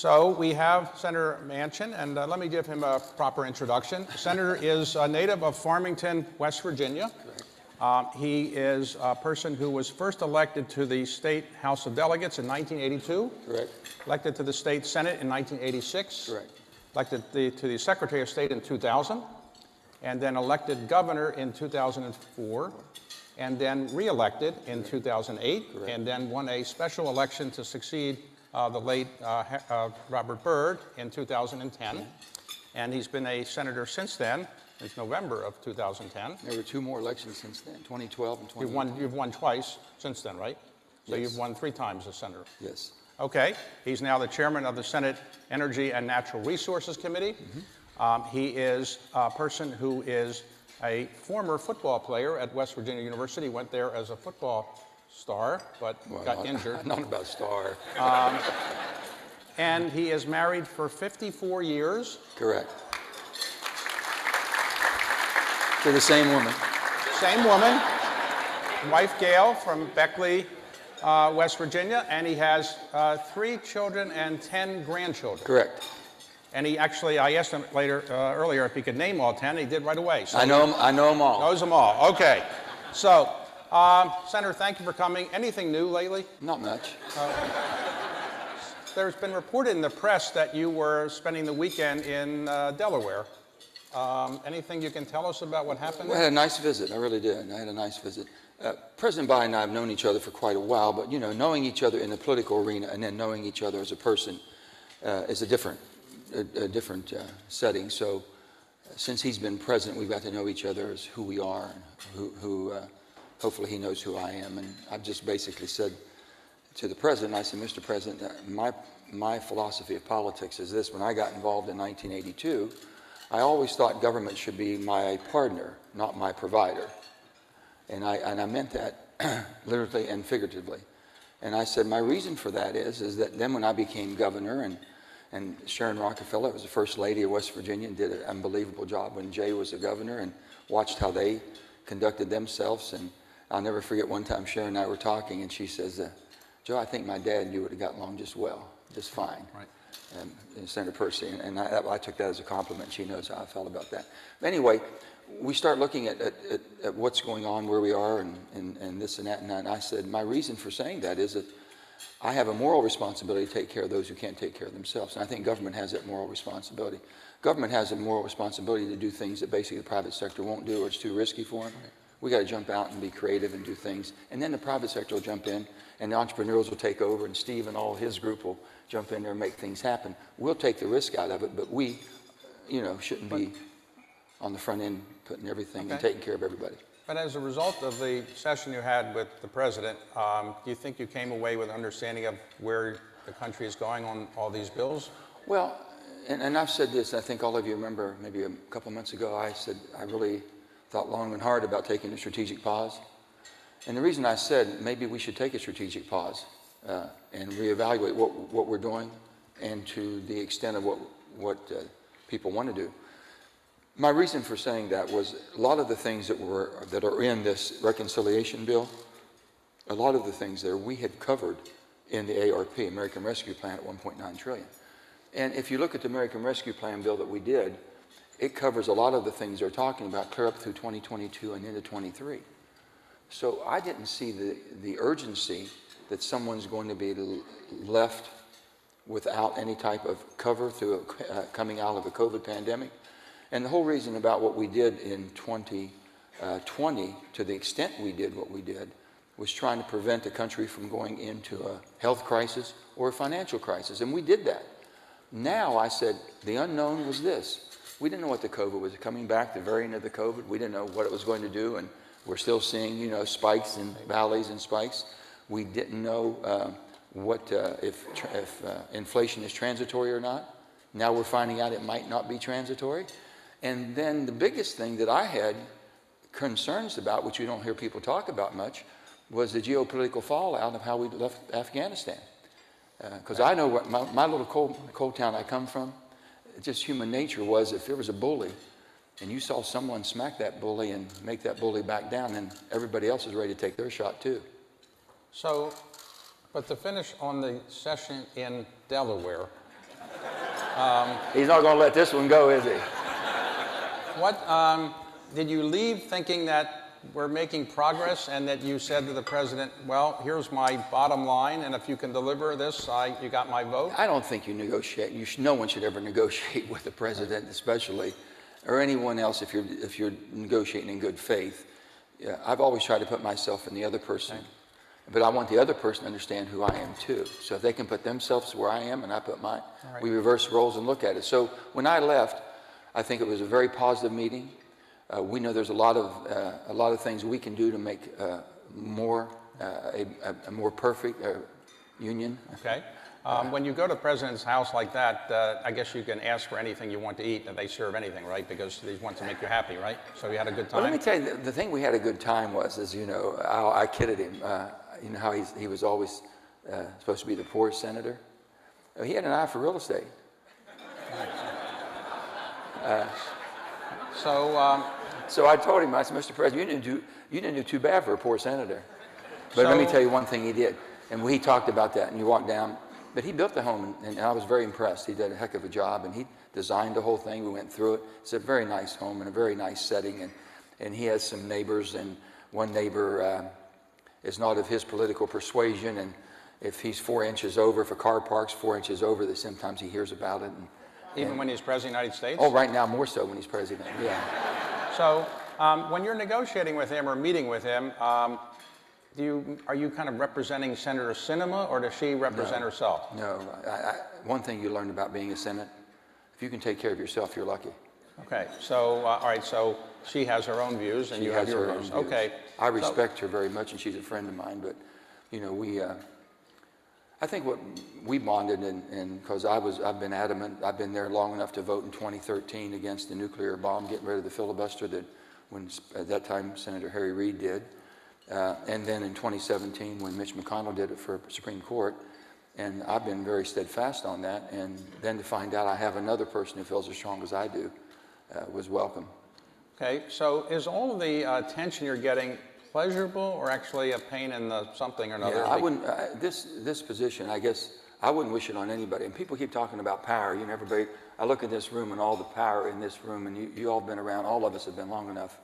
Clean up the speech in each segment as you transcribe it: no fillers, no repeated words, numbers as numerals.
So we have Senator Manchin, and let me give him a proper introduction. The senator is a native of Farmington, West Virginia. He is a person who was first elected to the State House of Delegates in 1982. Correct. Elected to the State Senate in 1986. Correct. Elected to the Secretary of State in 2000. And then elected governor in 2004. And then re-elected in 2008. Correct. And then won a special election to succeed the late Robert Byrd in 2010. And he's been a senator since then, since November of 2010. There were two more elections since then, 2012 and 2018. You've won twice since then, right? So Yes. You've won 3 times as senator. Yes. Okay. He's now the chairman of the Senate Energy and Natural Resources Committee. He is a person who is a former football player at West Virginia University, went there as a football star, but got injured. Not about star. And he is married for 54 years. Correct. To the same woman. Same woman. Wife Gail from Beckley, West Virginia, and he has 3 children and 10 grandchildren. Correct. And he actually, I asked him earlier if he could name all 10. He did right away. So I know them all. Knows them all. Okay. So, Senator, thank you for coming. Anything new lately? Not much. There's been reported in the press that you were spending the weekend in Delaware. Anything you can tell us about what happened Well, there? I had a nice visit. I really did. I had a nice visit. President Biden and I have known each other for quite a while, but you know, knowing each other in the political arena and then knowing each other as a person is a different setting. So, since he's been president, we've got to know each other as who we are and who hopefully he knows who I am. And I've just basically said to the president, I said, Mr. President, my philosophy of politics is this. When I got involved in 1982, I always thought government should be my partner, not my provider. And I meant that literally and figuratively. And I said, my reason for that is that then when I became governor and Sharon Rockefeller was the first lady of West Virginia and did an unbelievable job when Jay was the governor, and watched how they conducted themselves. And I'll never forget one time Sharon and I were talking and she says, Joe, I think my dad and you would have got along just fine. Right. And Senator Percy, and I took that as a compliment. She knows how I felt about that. But anyway, we start looking at what's going on, where we are, and this and that. And I said, my reason for saying that is that I have a moral responsibility to take care of those who can't take care of themselves. And I think government has that moral responsibility. Government has a moral responsibility to do things that basically the private sector won't do or it's too risky for them. Right. We got to jump out and be creative and do things. And then the private sector will jump in and the entrepreneurs will take over and Steve and all his group will jump in there and make things happen. We'll take the risk out of it, but we, shouldn't be on the front end putting everything and taking care of everybody. But as a result of the session you had with the president, do you think you came away with an understanding of where the country is going on all these bills? Well, and I've said this, I think all of you remember maybe a couple months ago, I said I really thought long and hard about taking a strategic pause. And the reason I said maybe we should take a strategic pause and reevaluate what we're doing and to the extent of what people want to do. My reason for saying that was a lot of the things that are in this reconciliation bill, a lot of the things there we had covered in the ARP, American Rescue Plan, at $1.9 trillion. And if you look at the American Rescue Plan bill that we did, it covers a lot of the things they're talking about clear up through 2022 and into 23. So I didn't see the urgency that someone's going to be left without any type of cover through coming out of a COVID pandemic. And the whole reason about what we did in 2020, to the extent we did what we did, was trying to prevent the country from going into a health crisis or a financial crisis. And we did that. Now, I said, the unknown was this. We didn't know what the COVID was coming back, the variant of the COVID. We didn't know what it was going to do. And we're still seeing, spikes and valleys and spikes. We didn't know if inflation is transitory or not. Now we're finding out it might not be transitory. And then the biggest thing that I had concerns about, which you don't hear people talk about much, was the geopolitical fallout of how we left Afghanistan. Because I know what my little coal town I come from, just human nature was if there was a bully and you saw someone smack that bully and make that bully back down, then everybody else is ready to take their shot too. So, but to finish on the session in Delaware, He's not going to let this one go, is he? What, did you leave thinking that we're making progress and that you said to the president, well, here's my bottom line, and if you can deliver this, you got my vote? I don't think you negotiate. No one should ever negotiate with the president, especially, or anyone else if you're negotiating in good faith. Yeah, I've always tried to put myself in the other person, but I want the other person to understand who I am too. So if they can put themselves where I am and I put mine, we reverse roles and look at it. So when I left, I think it was a very positive meeting. We know there's a lot of things we can do to make a more perfect union. Okay. When you go to the president's house like that, I guess you can ask for anything you want to eat, and they serve anything, right? Because they want to make you happy, right? So you had a good time. Well, let me tell you, the thing we had a good time was, as you know, I kidded him. You know how he was always supposed to be the poorest senator. He had an eye for real estate. So I told him, I said, Mr. President, you didn't do too bad for a poor senator. But let me tell you one thing he did, and he talked about that, and you walk down. But he built the home, and I was very impressed. He did a heck of a job, and he designed the whole thing. We went through it. It's a very nice home and a very nice setting, and he has some neighbors, and one neighbor is not of his political persuasion, and if he's 4 inches over, if a car parks 4 inches over, that sometimes he hears about it. Even when he's president of the United States? Oh, right now more so when he's president, yeah. So when you're negotiating with him or meeting with him, are you kind of representing Senator Sinema, or does she represent herself? No. One thing you learn about being a Senate, if you can take care of yourself, you're lucky. Okay. So, all right. So she has her own views, and you have your views. Okay. I respect her very much, and she's a friend of mine. But, you know, I think what we bonded, and because I've been adamant, I've been there long enough to vote in 2013 against the nuclear bomb, getting rid of the filibuster that at that time Senator Harry Reid did. And then in 2017 when Mitch McConnell did it for Supreme Court, and I've been very steadfast on that, and then to find out I have another person who feels as strong as I do was welcome. Okay, so is all of the attention you're getting pleasurable or actually a pain in the something or another? Yeah, I wouldn't, this position, I guess, I wouldn't wish it on anybody. And people keep talking about power. You know, everybody, I look at this room and all the power in this room, and you all have been around, all of us have been long enough,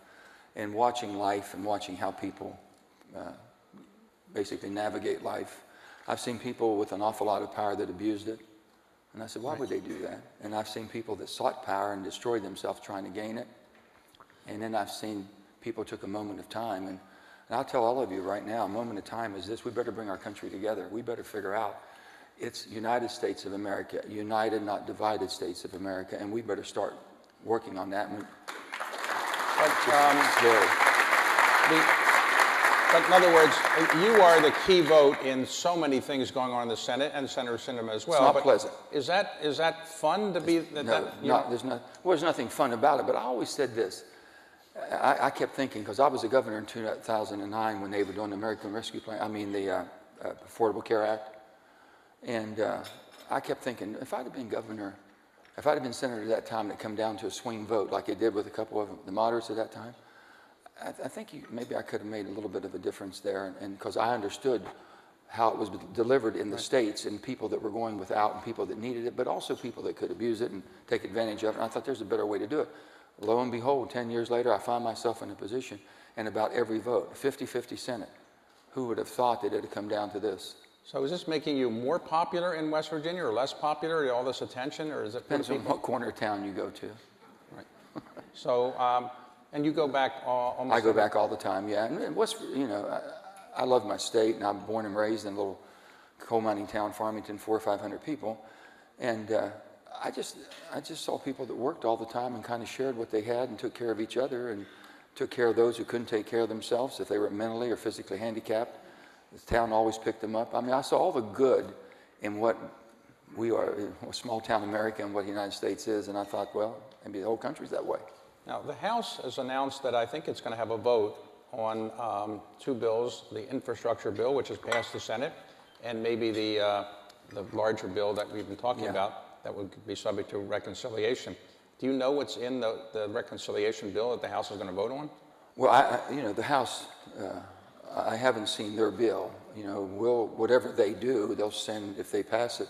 and watching life and watching how people basically navigate life. I've seen people with an awful lot of power that abused it. And I said, why would they do that? And I've seen people that sought power and destroyed themselves trying to gain it. And then I've seen people took a moment of time. And I'll tell all of you right now, a moment of time is this: we better bring our country together. We better figure out it's United States of America, united, not divided States of America. And we better start working on that. But in other words, you are the key vote in so many things going on in the Senate, and Senator Sinema as well. It's not pleasant. Is that fun to be? There's nothing fun about it. But I always said this. I kept thinking, because I was a governor in 2009 when they were doing the American Rescue Plan. I mean the Affordable Care Act, and I kept thinking, if I'd have been governor, if I'd have been senator at that time, and it come down to a swing vote like it did with a couple of the moderates at that time, I think maybe I could have made a little bit of a difference there, and because I understood how it was delivered in the states, and people that were going without and people that needed it, but also people that could abuse it and take advantage of it. And I thought there's a better way to do it. Lo and behold, 10 years later, I find myself in a position, and about every vote, 50-50 Senate. Who would have thought that it had come down to this? So is this making you more popular in West Virginia or less popular, all this attention, or is it? Depends on what corner of town you go to. Right. So, and you go back almost... I go back all the time, yeah. And I love my state, and I'm born and raised in a little coal mining town, Farmington, 400 or 500 people. And I just saw people that worked all the time and kind of shared what they had and took care of each other and took care of those who couldn't take care of themselves if they were mentally or physically handicapped. The town always picked them up. I mean, I saw all the good in what we are, a small town America, and what the United States is, and I thought, well, maybe the whole country's that way. Now, the House has announced that I think it's going to have a vote on two bills, the infrastructure bill, which has passed the Senate, and maybe the larger bill that we've been talking about that would be subject to reconciliation. Do you know what's in the reconciliation bill that the House is going to vote on? Well, the House, I haven't seen their bill. Whatever they do, they'll send, if they pass it,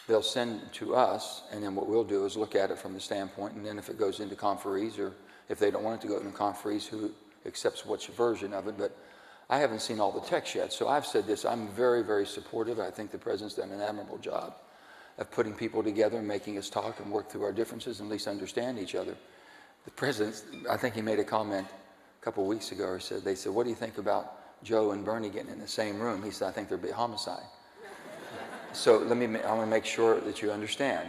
they'll send to us, and then what we'll do is look at it from the standpoint, and then if it goes into conferees, or if they don't want it to go into conferees, who accepts which version of it. But I haven't seen all the text yet, so I've said this: I'm very, very supportive. I think the President's done an admirable job of putting people together and making us talk and work through our differences and at least understand each other. The President, I think he made a comment a couple of weeks ago, they said, what do you think about Joe and Bernie getting in the same room? He said, I think there'd be a homicide. So I want to make sure that you understand.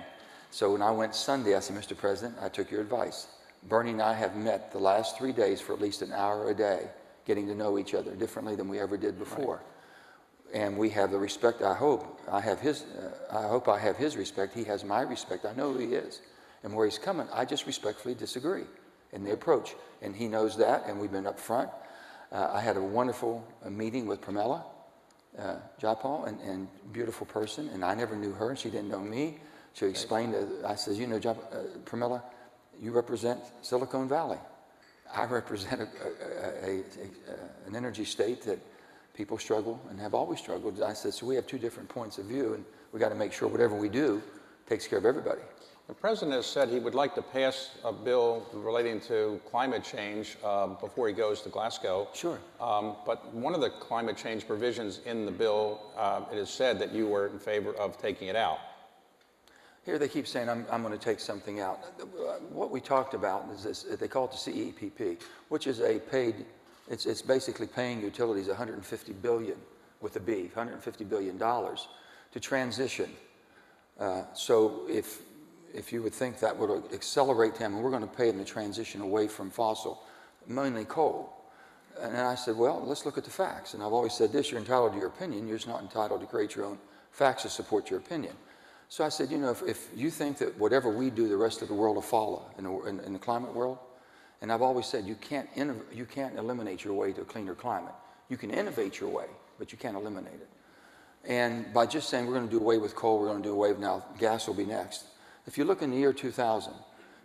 So when I went Sunday, I said, Mr. President, I took your advice. Bernie and I have met the last 3 days for at least an hour a day, getting to know each other differently than we ever did before. Right. And we have the respect. I hope I have his respect. He has my respect. I know who he is. And where he's coming, I just respectfully disagree in the approach. And he knows that, and we've been up front. I had a wonderful meeting with Pramila Jayapal, and beautiful person, and I never knew her, and she didn't know me. She explained, I said, you know, Pramila, you represent Silicon Valley. I represent an energy state that people struggle and have always struggled. I said, so we have two different points of view, and we got to make sure whatever we do takes care of everybody. The President has said he would like to pass a bill relating to climate change before he goes to Glasgow. Sure. But one of the climate change provisions in the bill, it is said that you were in favor of taking it out. Here they keep saying I'm going to take something out. What we talked about is this, they call it the CEPP, which is a paid, it's basically paying utilities $150 billion, with a B, $150 billion to transition. So if you would think that would accelerate them, and we're going to pay them to transition away from fossil, mainly coal. And I said, well, let's look at the facts. And I've always said this: you're entitled to your opinion. You're just not entitled to create your own facts to support your opinion. So I said, you know, if you think that whatever we do, the rest of the world will follow in the climate world, and I've always said you can't eliminate your way to a cleaner climate. You can innovate your way, but you can't eliminate it. And by just saying we're going to do away with coal, we're going to do away with now, gas will be next. If you look in the year 2000,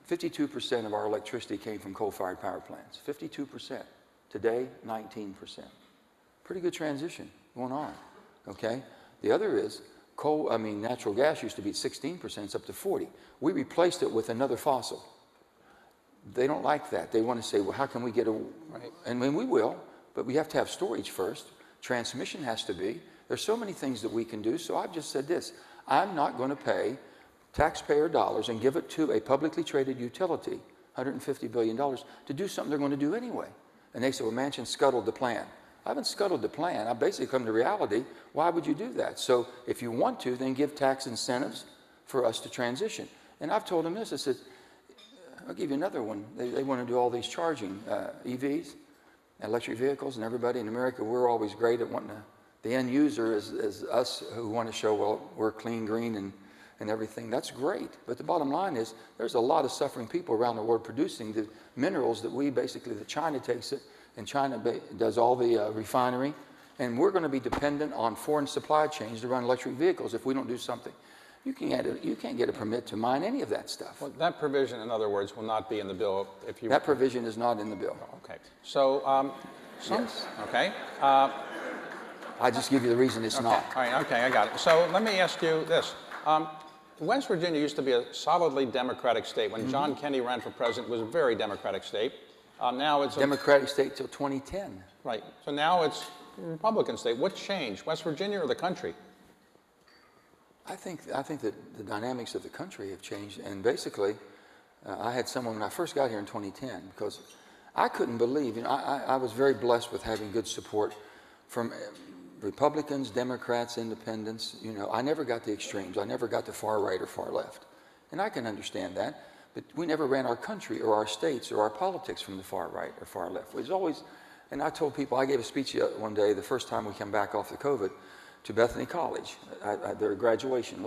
52% of our electricity came from coal-fired power plants. 52%. Today, 19%. Pretty good transition going on. Okay. The other is natural gas used to be 16%, it's up to 40%. We replaced it with another fossil. They don't like that. They want to say, well, how can we get a... Right. And we will, but we have to have storage first. Transmission has to be. There's so many things that we can do. So I've just said this: I'm not going to pay taxpayer dollars and give it to a publicly traded utility, $150 billion, to do something they're going to do anyway. And they say, well, Manchin scuttled the plan. I haven't scuttled the plan. I've basically come to reality. Why would you do that? So if you want to, then give tax incentives for us to transition. And I've told them this. I said, I'll give you another one. They want to do all these charging, EVs, electric vehicles, and everybody in America, we're always great at wanting to, the end user is us who want to show, well, we're clean, green, and everything. That's great. But the bottom line is there's a lot of suffering people around the world producing the minerals that China takes it, and China does all the refinery, and we're going to be dependent on foreign supply chains to run electric vehicles if we don't do something. You can't get a permit to mine any of that stuff. Well, that provision, in other words, will not be in the bill if you... That provision is not in the bill. Okay. So, yes. Okay. I just give you the reason it's not. All right, okay, I got it. So let me ask you this. West Virginia used to be a solidly Democratic state. When John Kennedy ran for president, it was a very Democratic state. Now it's a Democratic state till 2010. Right. So now it's a Republican state. What changed, West Virginia or the country? I think that the dynamics of the country have changed. And basically, I had someone when I first got here in 2010, because I couldn't believe, I was very blessed with having good support from Republicans, Democrats, Independents. I never got the extremes. I never got the far right or far left. And I can understand that. But we never ran our country or our states or our politics from the far right or far left. It was always, and I told people, I gave a speech one day, the first time we came back off the COVID, to Bethany College, their graduation,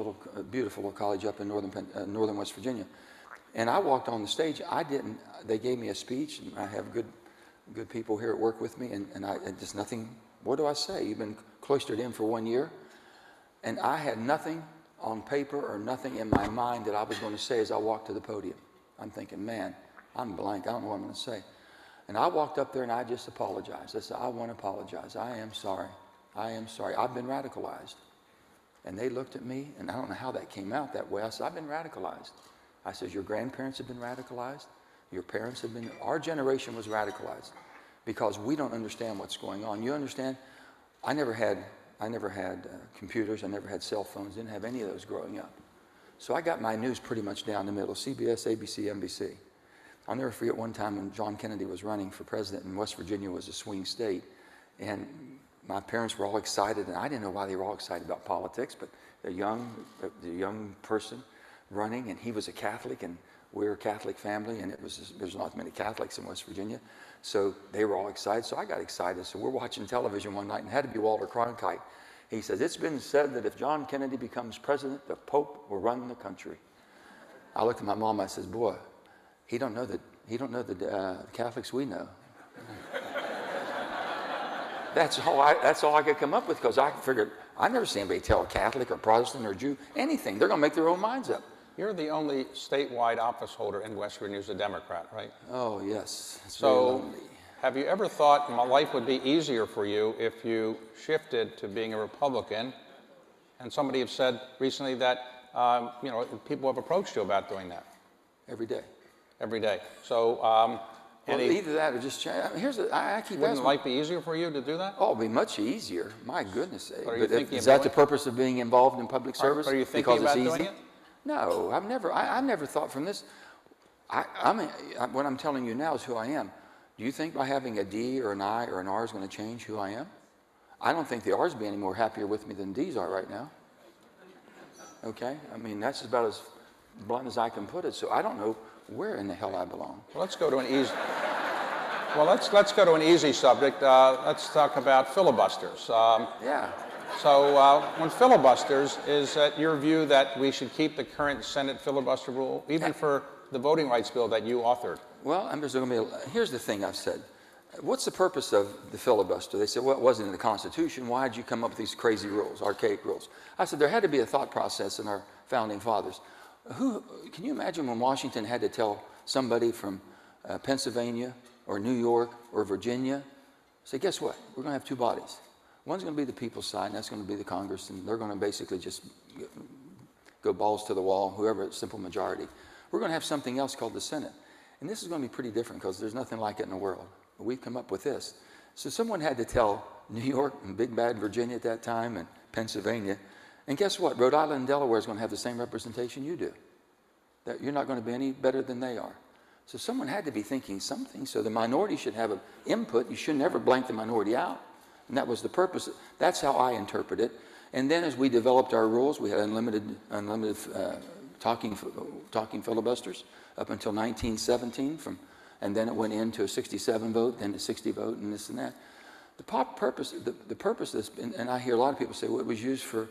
beautiful little college up in northern West Virginia. And I walked on the stage. They gave me a speech, and I have good people here at work with me, and just nothing. What do I say? You've been cloistered in for 1 year, and I had nothing on paper or nothing in my mind that I was going to say as I walked to the podium. I'm thinking, man, I'm blank. I don't know what I'm going to say. And I walked up there and I just apologized. I said, I want to apologize. I am sorry. I am sorry. I've been radicalized. And they looked at me, and I don't know how that came out that way. I said, I've been radicalized. I said, your grandparents have been radicalized. Your parents have been, our generation was radicalized because we don't understand what's going on. You understand? I never had computers. I never had cell phones. Didn't have any of those growing up. So I got my news pretty much down the middle, CBS, ABC, NBC. I'll never forget one time when John Kennedy was running for president and West Virginia was a swing state. And my parents were all excited, and I didn't know why they were all excited about politics, but the young person running, and he was a Catholic, and we were a Catholic family, and there's not many Catholics in West Virginia. So they were all excited, so I got excited. So we're watching television one night, and it had to be Walter Cronkite. He says, it's been said that if John Kennedy becomes president, the Pope will run the country. I looked at my mom, I says, boy, he don't know the Catholics we know. That's all I could come up with, because I figured, I never seen anybody tell a Catholic or Protestant or Jew anything. They're going to make their own minds up. You're the only statewide office holder in West Virginia who's a Democrat, right? Oh, yes. It's so have you ever thought my life would be easier for you if you shifted to being a Republican? And somebody have said recently that, people have approached you about doing that. Every day. Every day. So, well, either that or just change. I keep wouldn't life be easier for you to do that? Oh, it'd be much easier. My goodness. But is that the purpose of being involved in public service? Are you thinking about doing it? No, I've never thought from this. What I'm telling you now is who I am. Do you think by having a D or an I or an R is going to change who I am? I don't think the R's be any more happier with me than D's are right now. Okay? I mean, that's about as blunt as I can put it. So I don't know where in the hell I belong. Well, let's go to an easy. Well, let's go to an easy subject. Let's talk about filibusters. Yeah. So on filibusters, is it your view that we should keep the current Senate filibuster rule, even for the voting rights bill that you authored? Well, here's the thing I've said. What's the purpose of the filibuster? They said, well, it wasn't in the Constitution. Why did you come up with these crazy rules, archaic rules? I said, there had to be a thought process in our founding fathers. Can you imagine when Washington had to tell somebody from Pennsylvania or New York or Virginia, say, guess what? We're going to have two bodies. One's going to be the people's side, and that's going to be the Congress, and they're going to basically just go balls to the wall, whoever, simple majority. We're going to have something else called the Senate. And this is going to be pretty different because there's nothing like it in the world. We've come up with this. So someone had to tell New York and Big Bad Virginia at that time and Pennsylvania, and guess what? Rhode Island and Delaware is going to have the same representation you do. That you're not going to be any better than they are. So someone had to be thinking something. So the minority should have an input. You should never blank the minority out. And that was the purpose. That's how I interpret it. And then as we developed our rules, we had unlimited talking filibusters up until 1917. And then it went into a 67 vote, then to 60 vote, and this and that. The purpose of this, and I hear a lot of people say, well, it was used for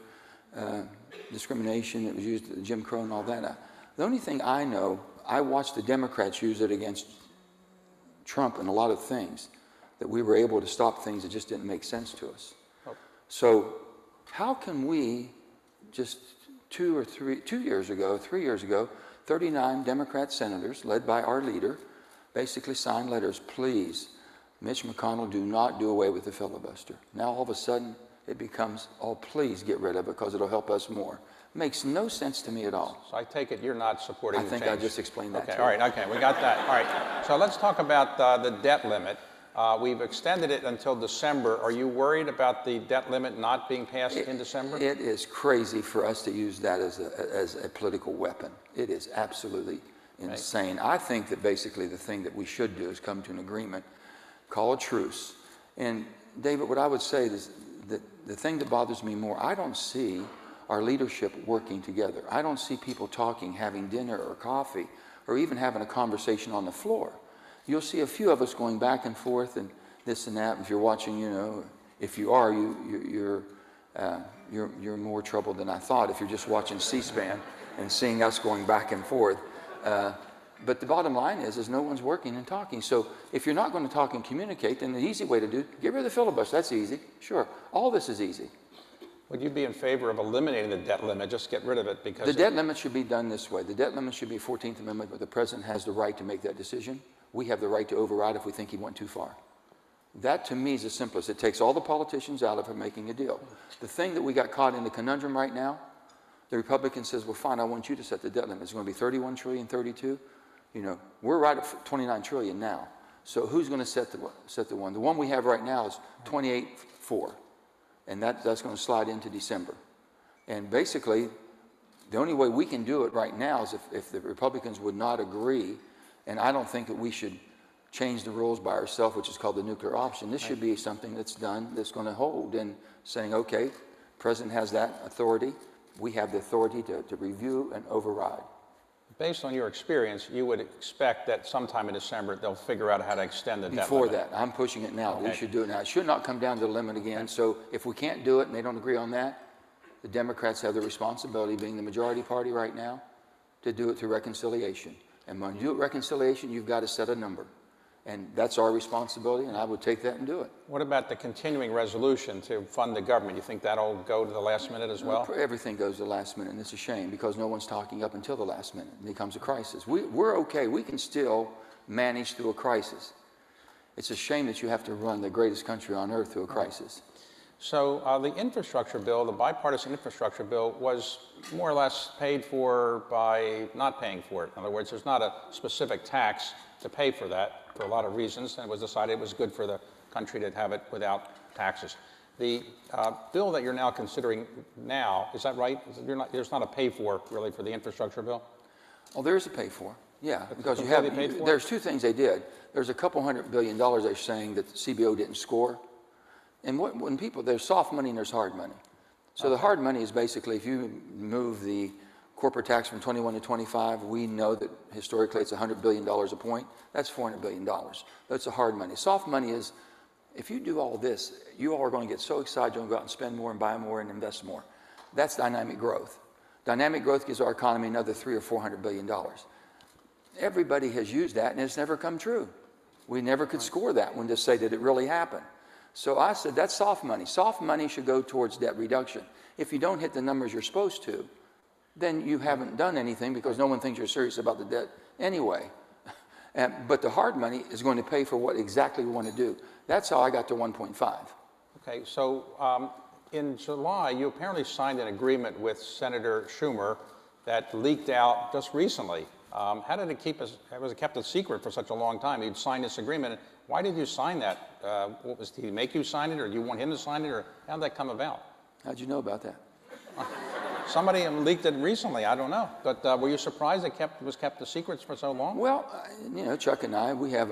discrimination, it was used Jim Crow and all that. The only thing I know, I watched the Democrats use it against Trump and a lot of things, that we were able to stop things that just didn't make sense to us. Oh. So how can we just 3 years ago, 39 Democrat senators led by our leader basically signed letters, please, Mitch McConnell, do not do away with the filibuster. Now all of a sudden it becomes, oh, please get rid of it because it'll help us more. Makes no sense to me at all. So I take it you're not supporting the change. I think I just explained that to you. All right, okay, we got that. All right, so let's talk about the debt limit. We've extended it until December. Are you worried about the debt limit not being passed in December? It is crazy for us to use that as a political weapon. It is absolutely insane. Right. I think that basically the thing that we should do is come to an agreement, call a truce. And David, what I would say is that the thing that bothers me more, I don't see our leadership working together. I don't see people talking, having dinner or coffee, or even having a conversation on the floor. You'll see a few of us going back and forth and this and that. If you're watching, if you are, you're more trouble than I thought if you're just watching C-SPAN and seeing us going back and forth. But the bottom line is no one's working and talking. So if you're not going to talk and communicate, then the easy way to do it, get rid of the filibuster. That's easy. Sure. All this is easy. Would you be in favor of eliminating the debt limit? Just get rid of it because... The debt limit should be done this way. The debt limit should be 14th Amendment, but the President has the right to make that decision. We have the right to override if we think he went too far. That to me is the simplest. It takes all the politicians out of it making a deal. The thing that we got caught in the conundrum right now, the Republican says, well, fine, I want you to set the debt limit. It's going to be 31 trillion, 32. You know, we're right at 29 trillion now. So who's going to set the one? The one we have right now is 28.4, and that's going to slide into December. And basically, the only way we can do it right now is if the Republicans would not agree, and I don't think that we should change the rules by ourselves, which is called the nuclear option. This should be something that's done, that's going to hold, and saying, okay, President has that authority. We have the authority to review and override. Based on your experience, you would expect that sometime in December they'll figure out how to extend the debt Before limit. that, I'm pushing it now. Okay. We should do it now. It should not come down to the limit again. So if we can't do it and they don't agree on that, the Democrats have the responsibility, being the majority party right now, to do it through reconciliation. And when you do it reconciliation, you've got to set a number. And that's our responsibility, and I would take that and do it. What about the continuing resolution to fund the government? You think that'll go to the last minute as well? Everything goes to the last minute, and it's a shame because no one's talking up until the last minute. It becomes a crisis. We're okay. We can still manage through a crisis. It's a shame that you have to run the greatest country on earth through a crisis. So the infrastructure bill, the bipartisan infrastructure bill, was more or less paid for by not paying for it. In other words, there's not a specific tax to pay for that for a lot of reasons, and it was decided it was good for the country to have it without taxes. The bill that you're now considering now, is that right? There's not a pay for, really, for the infrastructure bill? Oh, there is a pay for, yeah, because There's two things they did. There's a couple $100 billion they're saying that the CBO didn't score. And when people, there's soft money and there's hard money. So the hard money is basically if you move the corporate tax from 21 to 25, we know that historically it's $100 billion a point. That's $400 billion. That's the hard money. Soft money is, if you do all this, you all are going to get so excited you're going to go out and spend more and buy more and invest more. That's dynamic growth. Dynamic growth gives our economy another $300 or $400 billion. Everybody has used that and it's never come true. We never could score that one to say that it really happened. So I said, that's soft money. Soft money should go towards debt reduction. If you don't hit the numbers you're supposed to, then you haven't done anything because no one thinks you're serious about the debt anyway. But the hard money is going to pay for what exactly we want to do. That's how I got to 1.5. Okay, so in July, you apparently signed an agreement with Senator Schumer that leaked out just recently. How did it was it kept a secret for such a long time? You'd signed this agreement. Why did you sign that? Did he make you sign it, or do you want him to sign it, or how did that come about? How'd you know about that? Somebody leaked it recently. I don't know. But were you surprised it was kept a secret for so long? Well, you know, Chuck and I, we have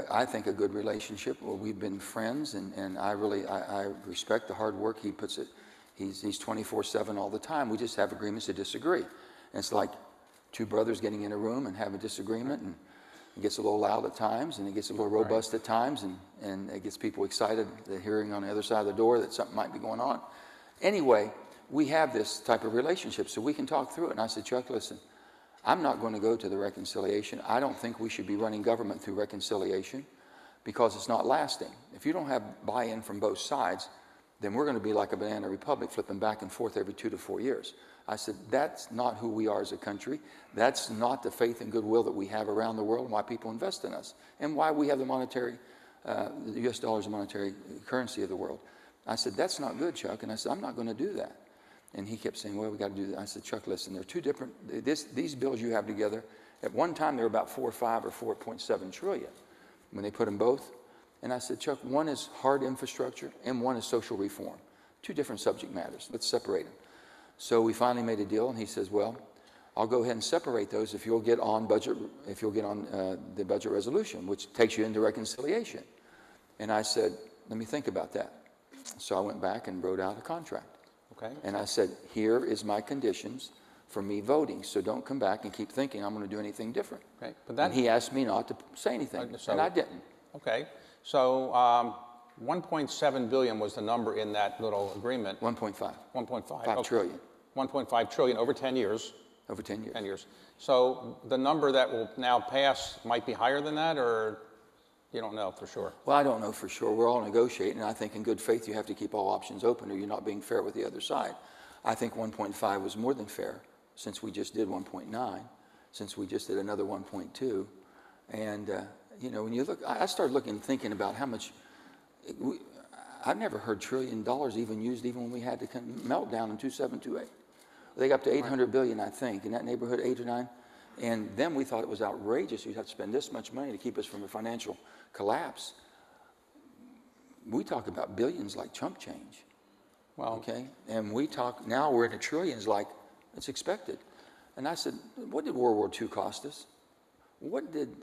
I think, a good relationship. Well, we've been friends, and I respect the hard work he puts it. He's 24/7 all the time. We just have agreements to disagree. And it's like two brothers getting in a room and have a disagreement, and it gets a little loud at times, and it gets a little robust at times, and it gets people excited, the hearing on the other side of the door that something might be going on. Anyway, we have this type of relationship, so we can talk through it. And I said, Chuck, listen, I'm not going to go to the reconciliation. I don't think we should be running government through reconciliation because it's not lasting. If you don't have buy-in from both sides, then we're going to be like a banana republic flipping back and forth every 2 to 4 years. I said, that's not who we are as a country. That's not the faith and goodwill that we have around the world and why people invest in us and why we have the U.S. dollar is the monetary currency of the world. I said, that's not good, Chuck. And I said, I'm not going to do that. And he kept saying, well, we got to do that. I said, Chuck, listen, they're two different, these bills you have together, at one time they were about 4 or 5 or 4.7 trillion when they put them both. And I said, Chuck, one is hard infrastructure and one is social reform. Two different subject matters. Let's separate them. So we finally made a deal, and he says, well, I'll go ahead and separate those if you'll get on the budget resolution, which takes you into reconciliation. And I said, let me think about that. So I went back and wrote out a contract. Okay. And I said, here is my conditions for me voting, so don't come back and keep thinking I'm going to do anything different. Okay. And he asked me not to say anything, and I didn't. Okay. So 1.7 billion was the number in that little agreement. 1.5. 1.5. 5 trillion. 1.5 trillion over 10 years. Over 10 years. 10 years. So the number that will now pass might be higher than that, or you don't know for sure? Well, I don't know for sure. We're all negotiating, and I think in good faith you have to keep all options open or you're not being fair with the other side. I think 1.5 was more than fair since we just did 1.9, since we just did another 1.2. And, you know, when you look, I started thinking about how much, I've never heard $1 trillion even used, even when we had the meltdown in 2728. They got up to 800 billion, I think, in that neighborhood, 8 or 9. And then we thought it was outrageous. You'd have to spend this much money to keep us from a financial collapse. We talk about billions like chump change. Well, okay, and we talk, now we're in the trillions like it's expected. And I said, what did World War II cost us? What did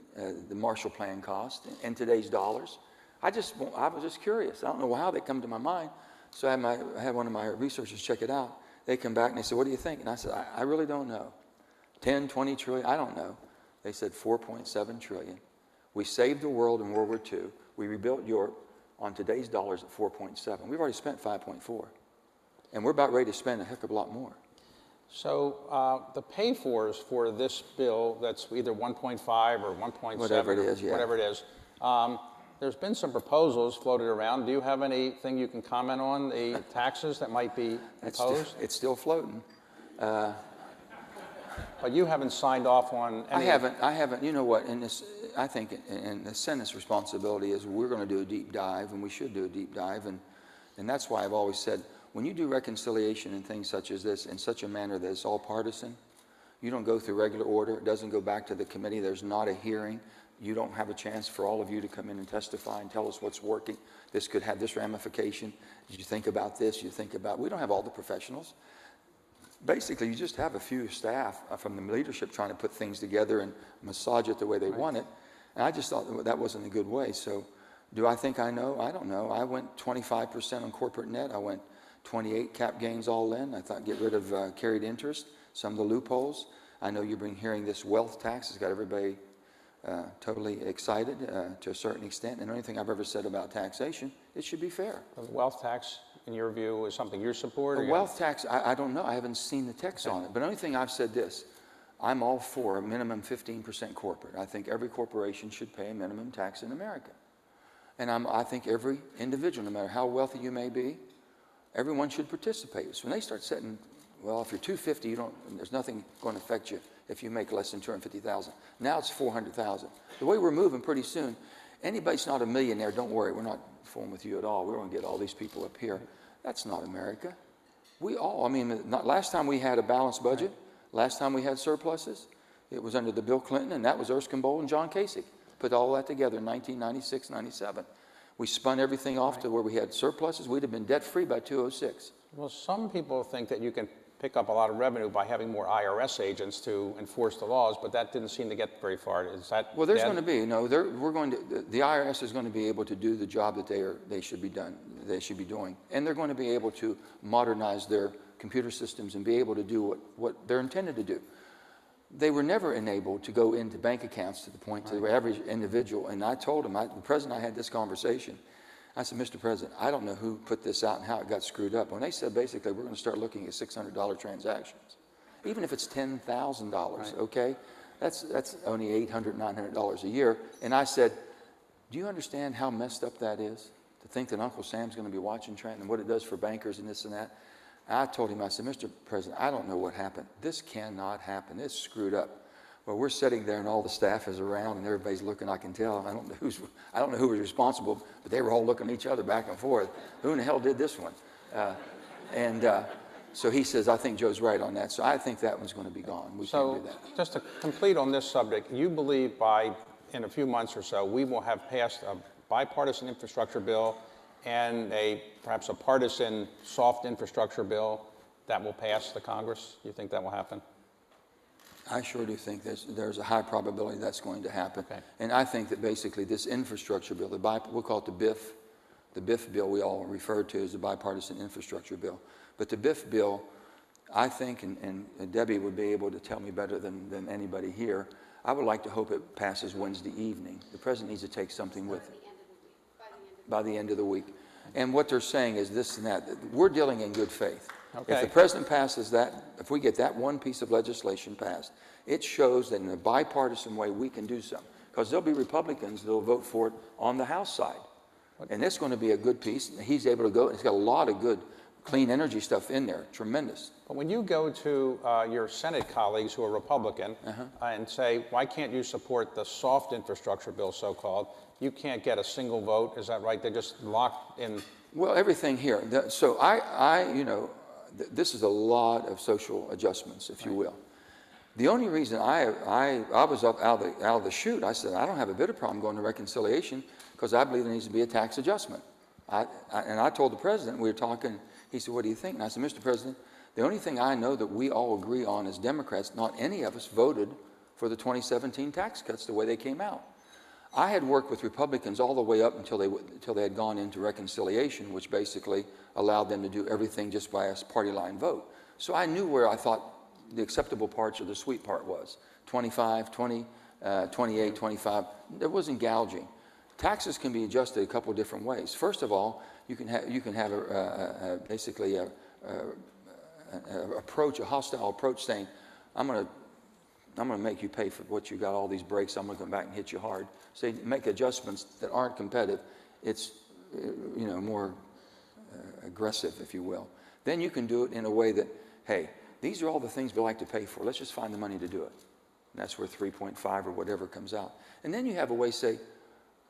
the Marshall Plan cost in today's dollars? I was just curious. I don't know how they come to my mind. So I had one of my researchers check it out. They come back and they said, what do you think? And I said, I really don't know. 10, 20 trillion, I don't know. They said 4.7 trillion. We saved the world in World War II. We rebuilt Europe on today's dollars at 4.7. We've already spent 5.4. And we're about ready to spend a heck of a lot more. So the pay-fors for this bill that's either 1.5 or 1.7, whatever it is, yeah. Whatever it is, there's been some proposals floated around. Do you have anything you can comment on, the taxes that might be imposed? It's still floating. But you haven't signed off on any... I haven't. You know what, in this, I think in the Senate's responsibility is we're going to do a deep dive, and we should do a deep dive, and that's why I've always said, when you do reconciliation and things such as this in such a manner that it's all partisan, you don't go through regular order. It doesn't go back to the committee. There's not a hearing. You don't have a chance for all of you to come in and testify and tell us what's working. This could have this ramification. Did you think about this? You think about... We don't have all the professionals. Basically, you just have a few staff from the leadership trying to put things together and massage it the way they want it. And I just thought that wasn't a good way. So do I think I know? I don't know. I went 25% on corporate net. I went 28 cap gains all in. I thought get rid of carried interest, some of the loopholes. I know you've been hearing this wealth tax has got everybody totally excited to a certain extent. And the only thing I've ever said about taxation, it should be fair. The wealth tax, in your view, is something you support? The wealth tax, I don't know. I haven't seen the text on it. But the only thing I've said this, I'm all for a minimum 15% corporate. I think every corporation should pay a minimum tax in America. And I think every individual, no matter how wealthy you may be, everyone should participate. So when they start setting, well, if you're 250, there's nothing going to affect you if you make less than 250,000. Now it's 400,000. The way we're moving pretty soon, anybody's not a millionaire, don't worry, we're not fooling with you at all. We're going to get all these people up here. That's not America. Last time we had a balanced budget, last time we had surpluses, it was under the Bill Clinton, and that was Erskine Bowles and John Kasich. Put all that together in 1996, 97. We spun everything off to where we had surpluses. We'd have been debt-free by 2006. Well, some people think that you can pick up a lot of revenue by having more IRS agents to enforce the laws, but that didn't seem to get very far. Is that... Well, there's going to be, the IRS is going to be able to do the job that they should be doing. And they're going to be able to modernize their computer systems and be able to do what they're intended to do. They were never enabled to go into bank accounts to the point to the average individual. And I told him, the president and I had this conversation. I said, Mr. President, I don't know who put this out and how it got screwed up. When they said basically we're going to start looking at $600 transactions, even if it's $10,000, okay, that's only $800, $900 a year. And I said, do you understand how messed up that is? To think that Uncle Sam's going to be watching Trenton and what it does for bankers and this and that. I told him, I said, Mr. President, I don't know what happened. This cannot happen. It's screwed up. Well, we're sitting there and all the staff is around and everybody's looking, I can tell. I don't know who was responsible, but they were all looking at each other back and forth. Who in the hell did this one? So he says, I think Joe's right on that. So I think that one's going to be gone. We can't do that. Just to complete on this subject, you believe in a few months or so, we will have passed a bipartisan infrastructure bill and perhaps a partisan soft infrastructure bill that will pass the Congress? You think that will happen? I sure do think there's a high probability that's going to happen. Okay. And I think that basically this infrastructure bill, we'll call it the BIF. The BIF bill we all refer to as the bipartisan infrastructure bill. But the BIF bill, I think, and Debbie would be able to tell me better than anybody here, I would like to hope it passes Wednesday evening. The president needs to take something with it by the end of the week. And what they're saying is this and that. We're dealing in good faith. Okay. If the president passes that, if we get that one piece of legislation passed, it shows that in a bipartisan way we can do something. Because there'll be Republicans that will vote for it on the House side. And it's going to be a good piece. He's able to go. It's got a lot of good clean energy stuff in there, tremendous. But when you go to your Senate colleagues who are Republican and say, why can't you support the soft infrastructure bill, so-called, you can't get a single vote, is that right? They're just locked in. Well, everything here. So this is a lot of social adjustments, if you will. The only reason I was up out of the chute, I said, I don't have a bit of problem going to reconciliation because I believe there needs to be a tax adjustment. And I told the president, we were talking, he said, what do you think? And I said, Mr. President, the only thing I know that we all agree on as Democrats, not any of us voted for the 2017 tax cuts the way they came out. I had worked with Republicans all the way up until they had gone into reconciliation, which basically allowed them to do everything just by a party line vote. So I knew where I thought the acceptable parts or the sweet part was. 25, 20, 28, 25. There wasn't gouging. Taxes can be adjusted a couple of different ways. First of all, you can have basically a hostile approach saying, I'm going to make you pay for what you got all these breaks. I'm going to come back and hit you hard. So make adjustments that aren't competitive. It's more aggressive, if you will. Then you can do it in a way that, hey, these are all the things we like to pay for. Let's just find the money to do it. And that's where 3.5 or whatever comes out. And then you have a way, say,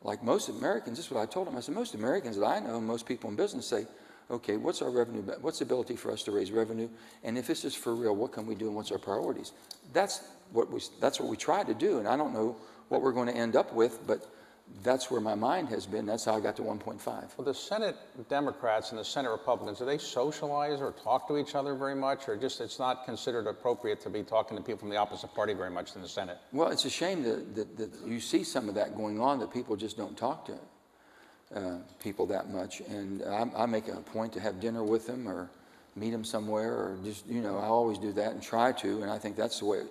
like most Americans, this is what I told them. I said, most Americans that I know, most people in business say, okay, what's our revenue, what's the ability for us to raise revenue? And if this is for real, what can we do and what's our priorities? That's what we try to do. And I don't know what we're going to end up with, but that's where my mind has been. That's how I got to 1.5. Well, the Senate Democrats and the Senate Republicans, do they socialize or talk to each other very much, or just it's not considered appropriate to be talking to people from the opposite party very much in the Senate? Well, it's a shame that you see some of that going on, that people just don't talk to people that much. And I make a point to have dinner with them or meet them somewhere, or just, I always do that and try to, and I think that's the way.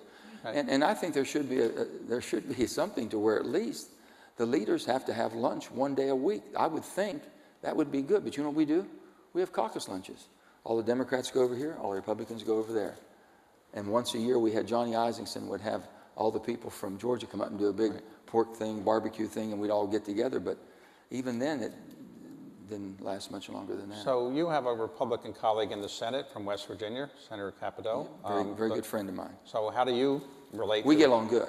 And I think there should be something to where at least the leaders have to have lunch one day a week. I would think that would be good. But you know what we do? We have caucus lunches. All the Democrats go over here, all the Republicans go over there. And once a year we had Johnny Isingson would have all the people from Georgia come up and do a big pork thing, barbecue thing, and we'd all get together. But even then, it didn't last much longer than that. So you have a Republican colleague in the Senate from West Virginia, Senator Capito. Yeah, very good friend of mine. So how do you relate? We get along good.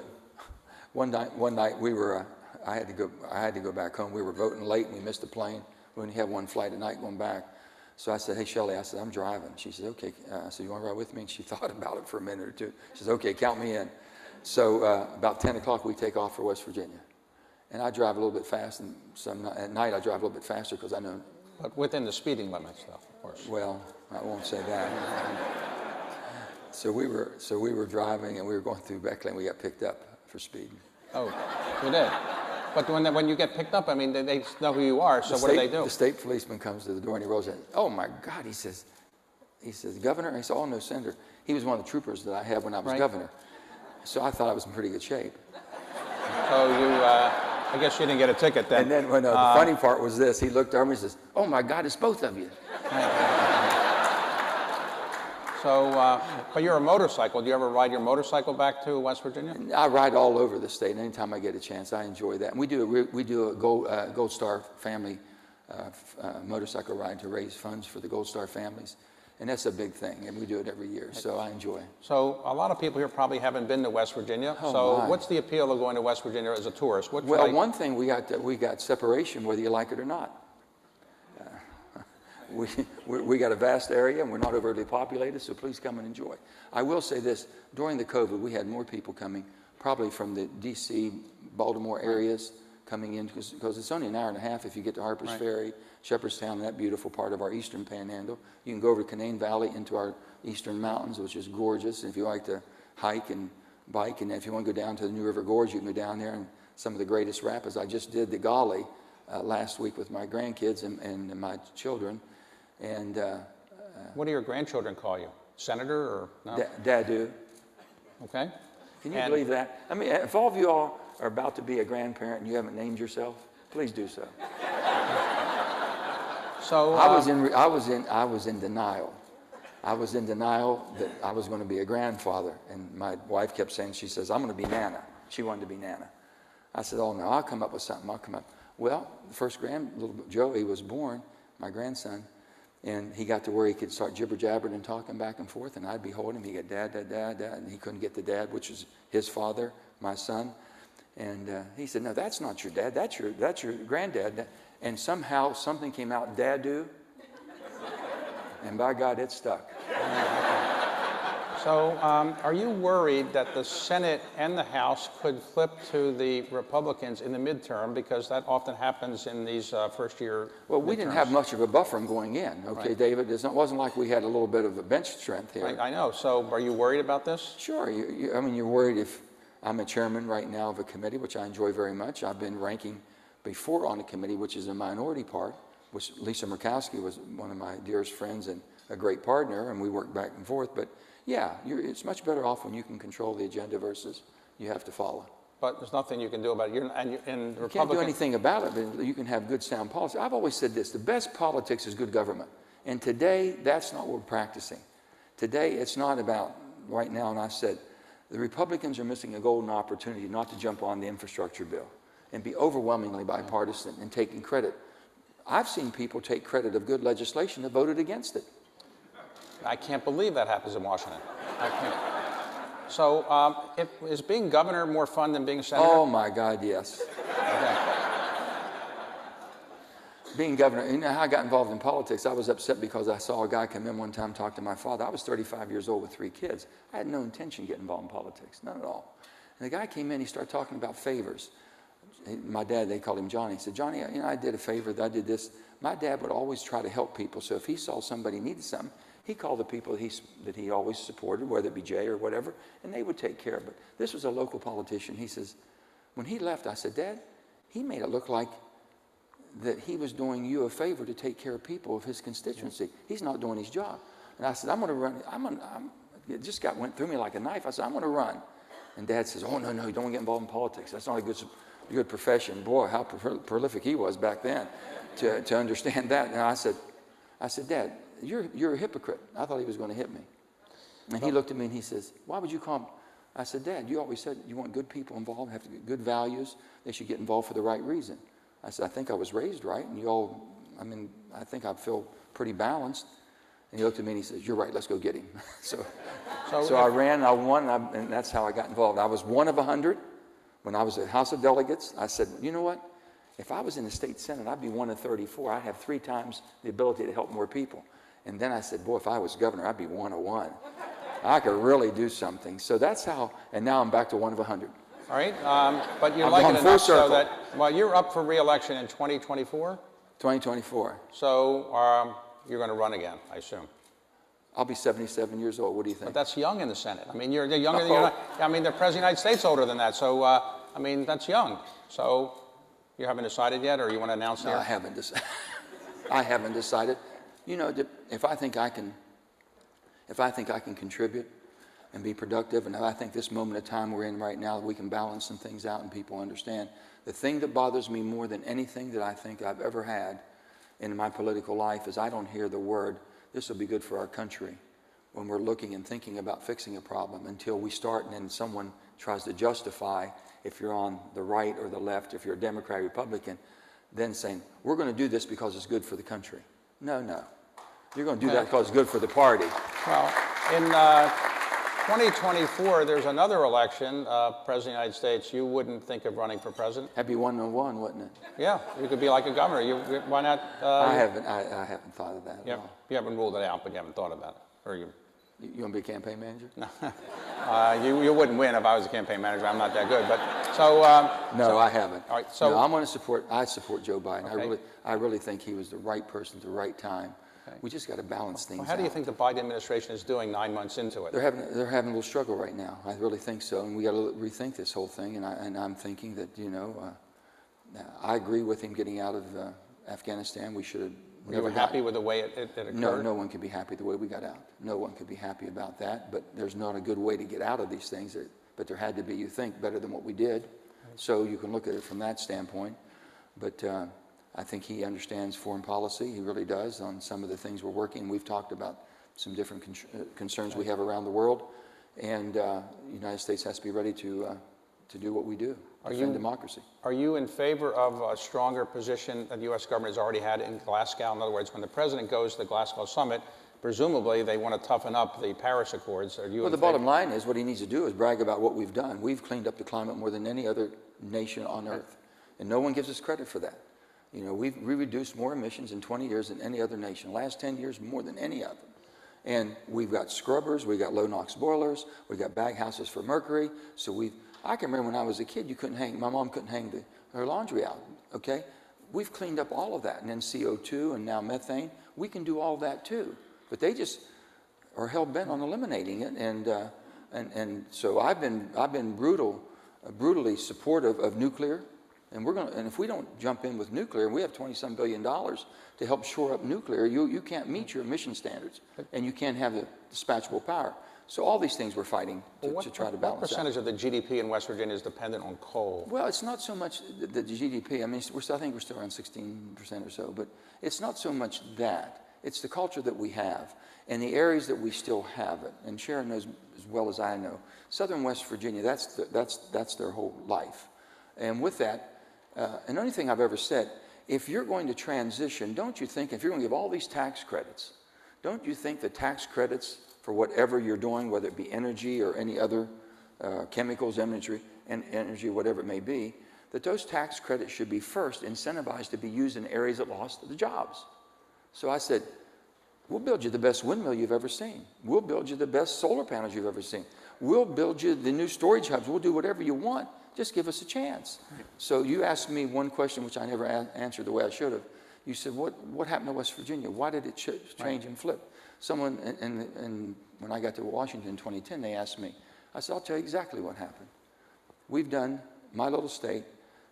One night we were. I had to go back home. We were voting late and we missed the plane. We only had one flight at night going back. So I said, hey, Shelley, I said, I'm driving. She said, okay. I said, you want to ride with me? And she thought about it for a minute or two. She said, okay, count me in. So about 10 o'clock, we take off for West Virginia. And I drive a little bit fast, and at night I drive a little bit faster because I know. But within the speeding limits, though, of course. Well, I won't say that. So we were driving, and we were going through Beckley, and we got picked up for speeding. Oh, you did? But when you get picked up, I mean, they know who you are, so what do they do? The state policeman comes to the door and he rolls in. Oh my God, he says, Governor? I said, oh no, Senator. He was one of the troopers that I had when I was governor. So I thought I was in pretty good shape. So I guess you didn't get a ticket then. And then the funny part was this. He looked over me and says, oh my God, it's both of you. So, but you're a motorcycle. Do you ever ride your motorcycle back to West Virginia? I ride all over the state. Anytime I get a chance, I enjoy that. And we do a Gold Star family motorcycle ride to raise funds for the Gold Star families. And that's a big thing, and we do it every year, so I enjoy it. So a lot of people here probably haven't been to West Virginia. What's the appeal of going to West Virginia as a tourist? Well, one thing, we got separation whether you like it or not. We got a vast area, and we're not overly populated, so please come and enjoy. I will say this, during the COVID, we had more people coming, probably from the D.C., Baltimore areas coming in, because it's only an hour and a half if you get to Harper's Ferry, Shepherdstown, that beautiful part of our eastern panhandle. You can go over to Canaan Valley into our eastern mountains, which is gorgeous. And if you like to hike and bike, and if you want to go down to the New River Gorge, you can go down there, and some of the greatest rapids. I just did the Golly last week with my grandkids and my children. And what do your grandchildren call you? Senator or no? Dadu. Okay. Can you believe that? I mean, if all of you all are about to be a grandparent and you haven't named yourself, please do so. So I was in denial. I was in denial that I was going to be a grandfather, and my wife kept saying, she says, I'm going to be Nana. She wanted to be Nana. I said, oh no, I'll come up with something. I'll come up. Well, the first little Joey was born, my grandson, And he got to where he could start jibber-jabbering and talking back and forth, and I'd be holding him. He'd get dad, dad, dad, dad, and he couldn't get the dad, which is his father, my son. And he said, no, that's not your dad. That's your granddad. And somehow something came out, Dad-do. And by God, it stuck. So are you worried that the Senate and the House could flip to the Republicans in the midterm, because that often happens in these first-year Well, we didn't have much of a buffer going in, okay, right. David? It wasn't like we had a little bit of a bench strength here. I know. So are you worried about this? Sure. I mean, you're worried if I'm a chairman right now of a committee, which I enjoy very much. I've been ranking before on a committee, which is a minority part, which Lisa Murkowski was one of my dearest friends and a great partner, and we worked back and forth. But yeah, it's much better off when you can control the agenda versus you have to follow. But there's nothing you can do about it. You can't do anything about it, but you can have good, sound policy. I've always said this, the best politics is good government. And today, that's not what we're practicing. Today, it's not about, right now, and I said, the Republicans are missing a golden opportunity not to jump on the infrastructure bill and be overwhelmingly bipartisan and taking credit. I've seen people take credit of good legislation that voted against it. I can't believe that happens in Washington. I can't. So is being governor more fun than being senator? Oh, my God, yes. Okay. Being governor, you know how I got involved in politics? I was upset because I saw a guy come in one time talk to my father. I was 35 years old with 3 kids. I had no intention of getting involved in politics, none at all. And the guy came in, he started talking about favors. My dad, they called him Johnny. He said, Johnny, you know, I did a favor, I did this. My dad would always try to help people. So if he saw somebody needed something, he called the people that he always supported, whether it be Jay or whatever, and they would take care of it. This was a local politician. He says, when he left, I said, Dad, he made it look like that he was doing you a favor to take care of people of his constituency. He's not doing his job. And I said, I'm going to run. It just went through me like a knife. I said, I'm going to run. And Dad says, oh, no, you don't get involved in politics. That's not a good profession. Boy, how prolific he was back then to understand that. And I said, Dad, you're a hypocrite. I thought he was going to hit me. And he looked at me and he says, why would you call him? I said, Dad, you always said you want good people involved, have to get good values. They should get involved for the right reason. I said, I think I was raised right, and I think I feel pretty balanced. And he looked at me and he says, you're right, let's go get him. so I ran, I won, and that's how I got involved. I was 1 of 100. When I was at House of Delegates, I said, you know what? If I was in the state Senate, I'd be 1 of 34. I'd have 3 times the ability to help more people. And then I said, boy, if I was governor, I'd be 1 of 1. I could really do something. So that's how, and now I'm back to 1 of 100. All right, but you're I'm like going it full enough so circle. that, well, you're up for re-election in 2024? 2024. So you're going to run again, I assume. I'll be 77 years old. What do you think? But that's young in the Senate. I mean, you're younger than the President of the United States older than that. So, I mean, that's young. So you haven't decided yet, or you want to announce it? No, I haven't decided. I haven't decided. You know, if I think I can contribute and be productive, and I think this moment of time we're in right now, we can balance some things out and people understand. The thing that bothers me more than anything that I think I've ever had in my political life is I don't hear the word, this will be good for our country, when we're looking and thinking about fixing a problem, until we start and then someone tries to justify, if you're on the right or the left, if you're a Democrat, Republican, then saying, we're going to do this because it's good for the country. No. You're going to do that because it's good for the party. Well, in 2024, there's another election, President of the United States. You wouldn't think of running for president? That'd be 1-1, wouldn't it? Yeah, you could be like a governor. Why not? I haven't thought of that at all. You haven't ruled it out, but you haven't thought about it. Or you want to be a campaign manager? No. You wouldn't win if I was a campaign manager. I'm not that good. But no, I haven't. All right, so no, I'm going to I support Joe Biden. Okay. I really think he was the right person at the right time. Okay. We just got to balance things out. How do you think the Biden administration is doing 9 months into it? They're having a little struggle right now. I really think so, and we got to rethink this whole thing. And I'm thinking that I agree with him getting out of Afghanistan. We should have. You were happy with the way it occurred? No one could be happy the way we got out. No one could be happy about that. But there's not a good way to get out of these things. But there had to be, you think, better than what we did. So you can look at it from that standpoint. But I think he understands foreign policy. He really does on some of the things we're working. We've talked about some different concerns we have around the world. And the United States has to be ready to to do what we do, defend democracy. Are you in favor of a stronger position that the U.S. government has already had in Glasgow? In other words, when the president goes to the Glasgow summit, presumably they want to toughen up the Paris Accords. Are you Well, the bottom line is what he needs to do is brag about what we've done. We've cleaned up the climate more than any other nation on earth, and no one gives us credit for that. You know, we reduced more emissions in 20 years than any other nation. Last 10 years, more than any of them. And we've got scrubbers, we've got low NOx boilers, we've got bag houses for mercury. So I can remember when I was a kid, my mom couldn't hang her laundry out, okay? We've cleaned up all of that, and then CO2 and now methane. We can do all that too, but they just are hell-bent on eliminating it. And so I've been brutally supportive of nuclear. And if we don't jump in with nuclear, and we have $20-some billion to help shore up nuclear, you can't meet your emission standards, and you can't have the dispatchable power. So all these things we're fighting to try to balance out. What percentage of the GDP in West Virginia is dependent on coal? Well, it's not so much the GDP. I mean, I think we're still around 16% or so, but it's not so much that. It's the culture that we have and the areas that we still have it. And Sharon knows as well as I know. Southern West Virginia, that's their whole life. And with that, and the only thing I've ever said, if you're going to transition, don't you think, if you're going to give all these tax credits, don't you think the tax credits for whatever you're doing, whether it be energy or any other chemicals, energy, whatever it may be, that those tax credits should be first incentivized to be used in areas that lost the jobs? So I said, we'll build you the best windmill you've ever seen. We'll build you the best solar panels you've ever seen. We'll build you the new storage hubs. We'll do whatever you want. Just give us a chance. So you asked me one question which I never answered the way I should have. You said, what happened to West Virginia? Why did it change and flip? Someone, and when I got to Washington in 2010, they asked me. I said, I'll tell you exactly what happened. My little state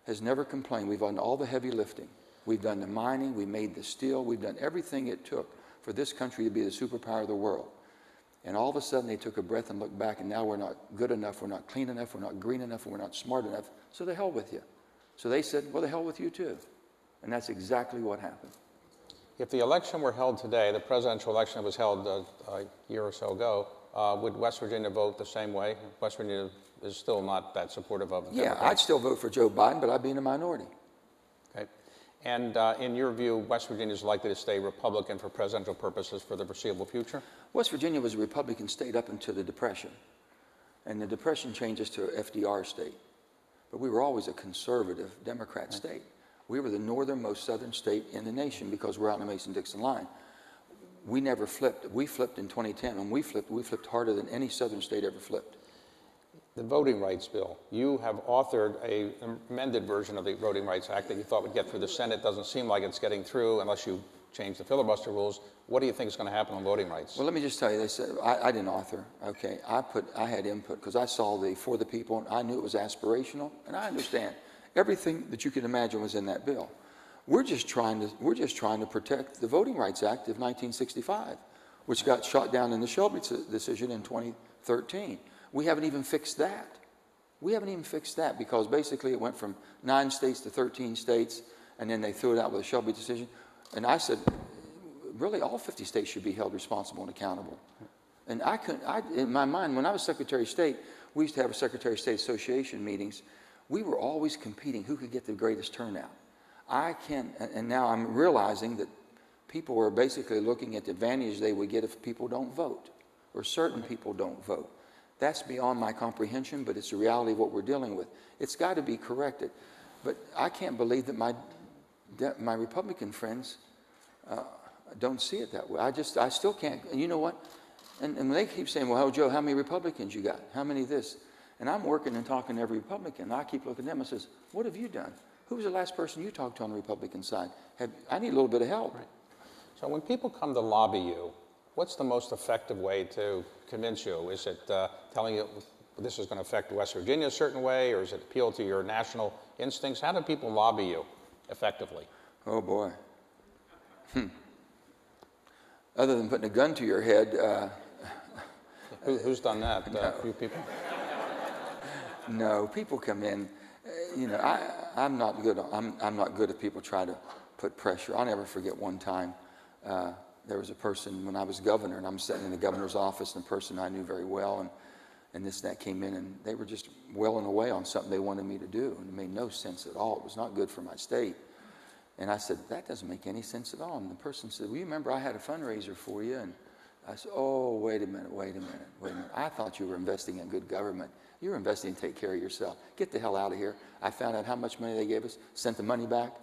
has never complained. We've done all the heavy lifting. We've done the mining, we made the steel, we've done everything it took for this country to be the superpower of the world. And all of a sudden they took a breath and looked back, and now we're not good enough, we're not clean enough, we're not green enough, and we're not smart enough, so the hell with you. So they said, well, the hell with you too. And that's exactly what happened. If the election were held today, the presidential election was held a year or so ago, would West Virginia vote the same way? West Virginia is still not that supportive of the Democrats. I'd still vote for Joe Biden, but I'd be in a minority. Okay. And in your view, West Virginia is likely to stay Republican for presidential purposes for the foreseeable future? West Virginia was a Republican state up until the Depression. And the Depression changed us to an FDR state. But we were always a conservative Democrat state. We were the northernmost southern state in the nation because we're out in the Mason-Dixon line. We never flipped. We flipped in 2010, and we flipped harder than any southern state ever flipped. The Voting Rights Bill. You have authored an amended version of the Voting Rights Act that you thought would get through the Senate. Doesn't seem like it's getting through unless you change the filibuster rules. What do you think is going to happen on voting rights? Well, let me just tell you, they said, I didn't author, okay? I had input because I saw the For the People, and I knew it was aspirational, and I understand. Everything that you could imagine was in that bill. We're just trying to protect the Voting Rights Act of 1965, which got shot down in the Shelby decision in 2013. We haven't even fixed that. We haven't even fixed that because basically it went from 9 states to 13 states, and then they threw it out with a Shelby decision. And I said, really, all 50 states should be held responsible and accountable. And in my mind, when I was Secretary of State, we used to have a Secretary of State Association meetings. We were always competing who could get the greatest turnout. And now I'm realizing that people were basically looking at the advantage they would get if people don't vote, or certain people don't vote. That's beyond my comprehension, but it's the reality of what we're dealing with. It's got to be corrected. But I can't believe that my Republican friends don't see it that way. I still can't. And you know what? And they keep saying, well, Joe, how many Republicans you got? How many this? And I'm working and talking to every Republican. And I keep looking at them and says, what have you done? Who was the last person you talked to on the Republican side? I need a little bit of help. Right. So when people come to lobby you, what's the most effective way to convince you? Is it telling you this is going to affect West Virginia a certain way, or is it appeal to your national instincts? How do people lobby you effectively? Oh, boy. Other than putting a gun to your head. Who's done that? No. A few people? No, people come in. You know, I'm not good. I'm not good if people try to put pressure. I'll never forget one time. There was a person when I was governor, and I'm sitting in the governor's office, and a person I knew very well, and this and that came in, and they were just welling away on something they wanted me to do, and it made no sense at all. It was not good for my state. And I said, that doesn't make any sense at all. And the person said, well, you remember I had a fundraiser for you? And I said, oh, wait a minute. I thought you were investing in good government. You were investing to take care of yourself. Get the hell out of here. I found out how much money they gave us, sent the money back.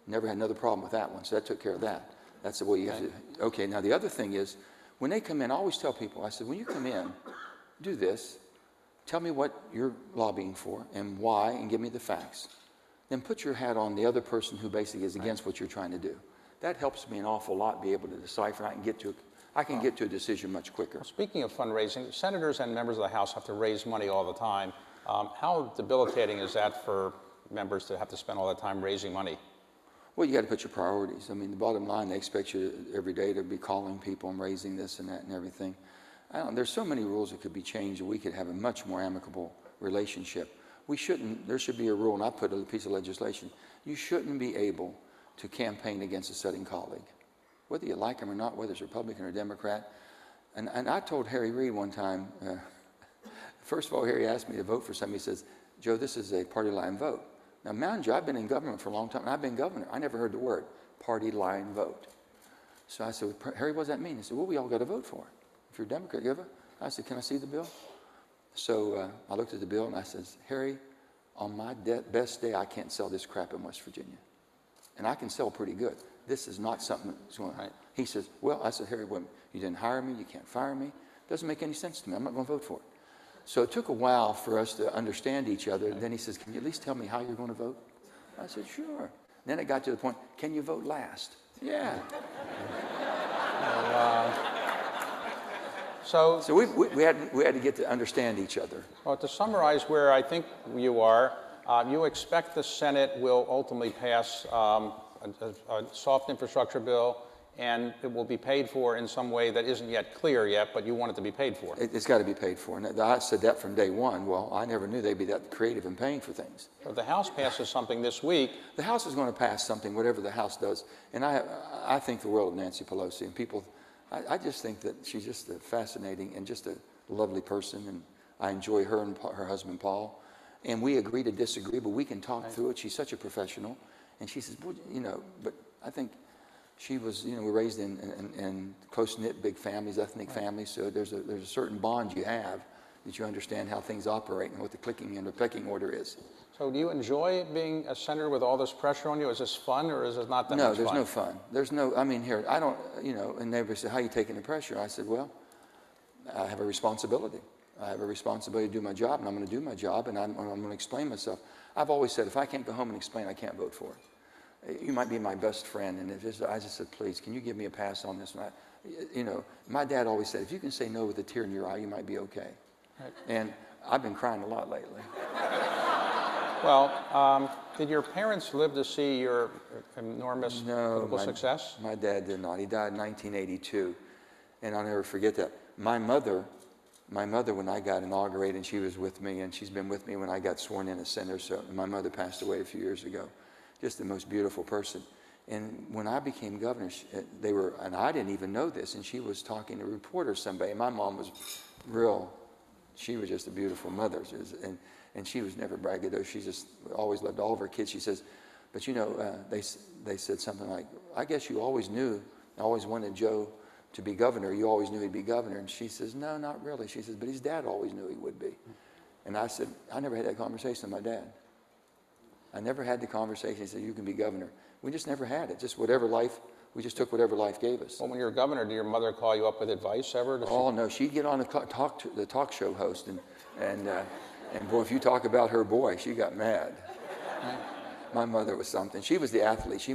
Never had another problem with that one, so that took care of that. That's the way you have to. Okay, now the other thing is, when they come in, I always tell people, I said, when you come in, do this. Tell me what you're lobbying for and why, and give me the facts. Then put your hat on the other person who basically is against what you're trying to do. That helps me an awful lot be able to decipher. I can get to a decision much quicker. Well, speaking of fundraising, senators and members of the House have to raise money all the time. How debilitating is that for members to have to spend all that time raising money? Well, you got to put your priorities. I mean, the bottom line, they expect you every day to be calling people and raising this and that and everything. There's so many rules that could be changed that we could have a much more amicable relationship. There should be a rule, and I put a piece of legislation. You shouldn't be able to campaign against a sitting colleague, whether you like him or not, whether it's Republican or Democrat. And I told Harry Reid one time, first of all, Harry asked me to vote for something. He says, Joe, this is a party line vote. Now, mind you, I've been in government for a long time, and I've been governor. I never heard the word party line vote. So I said, Harry, what does that mean? He said, well, we all got to vote for it. If you're a Democrat, you ever? I said, can I see the bill? So I looked at the bill and I said, Harry, on my best day, I can't sell this crap in West Virginia. And I can sell pretty good. This is not something that's going to happen. He says, well, I said, Harry, well, you didn't hire me. You can't fire me. It doesn't make any sense to me. I'm not going to vote for it. So it took a while for us to understand each other. And then he says, can you at least tell me how you're going to vote? I said, sure. Then it got to the point, can you vote last? Yeah. So we had to get to understand each other. Well, to summarize where I think you are, you expect the Senate will ultimately pass a soft infrastructure bill, and it will be paid for in some way that isn't yet clear yet, but you want it to be paid for. It's got to be paid for. And I said that from day one. Well, I never knew they'd be that creative in paying for things. So if the House passes something this week. The House is going to pass something, whatever the House does. And I think the world of Nancy Pelosi. And people, I just think that she's just a fascinating and just a lovely person. And I enjoy her and her husband, Paul. And we agree to disagree, but we can talk through it. She's such a professional. And she says, well, but I think she was, we're raised in close-knit, big families, ethnic families, so there's a certain bond you have that you understand how things operate and what the clicking and the pecking order is. So do you enjoy being a senator with all this pressure on you? Is this fun, or is it not that much fun? No, there's no fun. There's no, here, I don't, and everybody said, how are you taking the pressure? I said, well, I have a responsibility. I have a responsibility to do my job, and I'm going to do my job, and I'm going to explain myself. I've always said, if I can't go home and explain, I can't vote for it. You might be my best friend, and I just said, please, can you give me a pass on this? And my dad always said, if you can say no with a tear in your eye, you might be okay. Right. And I've been crying a lot lately. Well, did your parents live to see your enormous political success? My dad did not. He died in 1982, and I'll never forget that. My mother, when I got inaugurated, and she was with me, and she's been with me when I got sworn in as senator. So my mother passed away a few years ago. Just the most beautiful person. And when I became governor, and I didn't even know this, and she was talking to reporters someday. My mom was she was just a beautiful mother. And she was never braggadocious. She just always loved all of her kids. She says, but they said something like, I guess you always knew, always wanted Joe to be governor. You always knew he'd be governor. And she says, no, not really. She says, but his dad always knew he would be. And I said, I never had that conversation with my dad. I never had the conversation. He said, you can be governor. We just never had it. Just we just took whatever life gave us. Well, when you were governor, did your mother call you up with advice ever? No, she'd get on the talk show host, and boy, if you talk about her boy, she got mad. My mother was something. She was the athlete.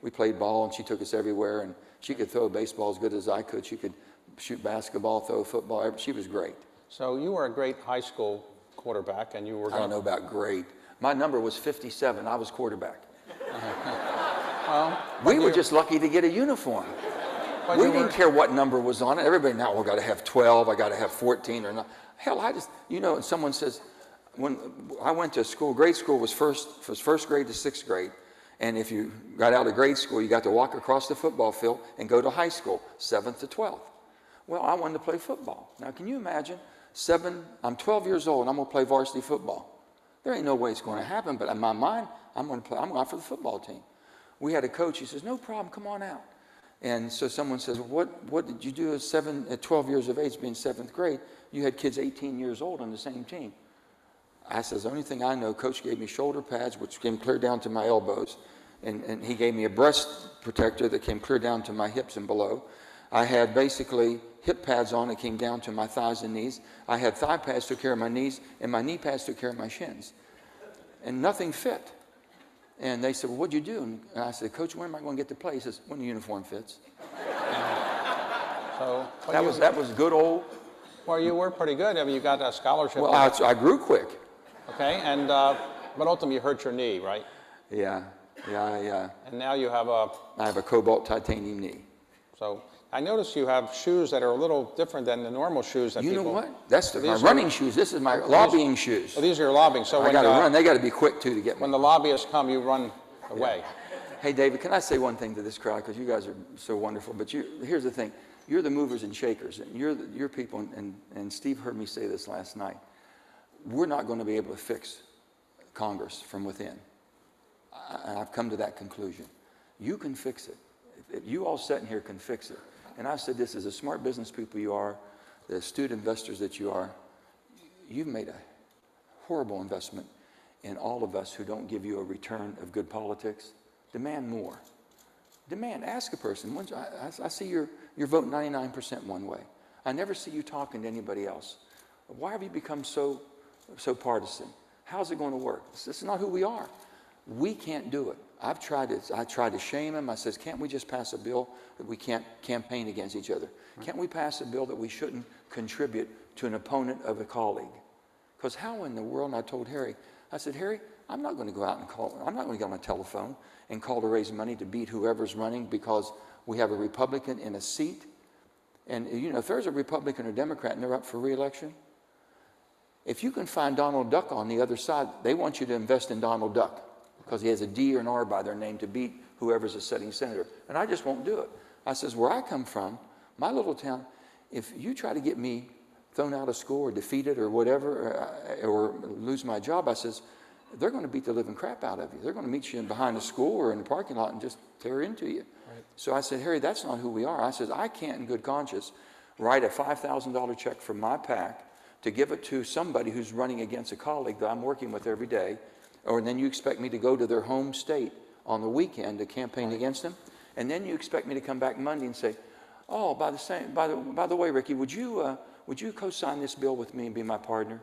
We played ball, and she took us everywhere, and she could throw a baseball as good as I could. She could shoot basketball, throw football. She was great. So you were a great high school quarterback, and you were. I don't know about great. My number was 57. I was quarterback. Well, we were just lucky to get a uniform. We didn't care what number was on it. Everybody now, well, I got to have 12, I got to have 14 or not. Hell, and someone says, when I went to school, grade school was first grade to sixth grade. And if you got out of grade school, you got to walk across the football field and go to high school, 7th to 12th. Well, I wanted to play football. Now, can you imagine I'm 12 years old and I'm going to play varsity football. There ain't no way it's going to happen, but in my mind, I'm going out for the football team. We had a coach, he says, no problem, come on out. And so someone says, well, what did you do at 12 years of age, being 7th grade? You had kids 18 years old on the same team. I says, the only thing I know, Coach gave me shoulder pads, which came clear down to my elbows. And he gave me a breast protector that came clear down to my hips and below. I had basically hip pads on that came down to my thighs and knees. I had thigh pads took care of my knees, and my knee pads took care of my shins. And nothing fit. And they said, well, what'd you do? And I said, Coach, when am I going to get to play? He says, when the uniform fits. So that was good old. Well, you were pretty good. I mean, you got a scholarship. Well, I grew quick. Okay, and but ultimately you hurt your knee, right? Yeah. And now you have I have a cobalt titanium knee. So I notice you have shoes that are a little different than the normal shoes that people. You know what? That's my running shoes. This is my lobbying shoes. Well, these are your lobbying. So I got to run. They got to be quick too to get me. When the lobbyists come, you run away. Yeah. Hey, David, can I say one thing to this crowd? Because you guys are so wonderful. But here's the thing. You're the movers and shakers. And you're people, and Steve heard me say this last night. We're not going to be able to fix Congress from within. I've come to that conclusion. You can fix it. If you all sitting here can fix it. And I've said this as a smart business people you are, the astute investors that you are, you've made a horrible investment in all of us who don't give you a return of good politics. Demand more. Ask a person. I see you're voting 99% one way. I never see you talking to anybody else. Why have you become so partisan? How's it going to work? This is not who we are. We can't do it. I tried to shame him. I says, can't we just pass a bill that we can't campaign against each other? Can't we pass a bill that we shouldn't contribute to an opponent of a colleague? Because how in the world, and I told Harry, I said, Harry, I'm not going to go out and call, I'm not going to get on a telephone and call to raise money to beat whoever's running because we have a Republican in a seat. And, you know, if there's a Republican or Democrat and they're up for re-election, if you can find Donald Duck on the other side, they want you to invest in Donald Duck because he has a D or an R by their name to beat whoever's a sitting senator. And I just won't do it. I says, where I come from, my little town, if you try to get me thrown out of school or defeated or whatever, or lose my job, I says, they're going to beat the living crap out of you. They're going to meet you in behind the school or in the parking lot and just tear into you. Right. So I said, Harry, that's not who we are. I says, I can't in good conscience write a $5,000 check from my PAC to give it to somebody who's running against a colleague that I'm working with every day, or then you expect me to go to their home state on the weekend to campaign against them, and then you expect me to come back Monday and say, oh, by the way, Ricky, would you co-sign this bill with me and be my partner?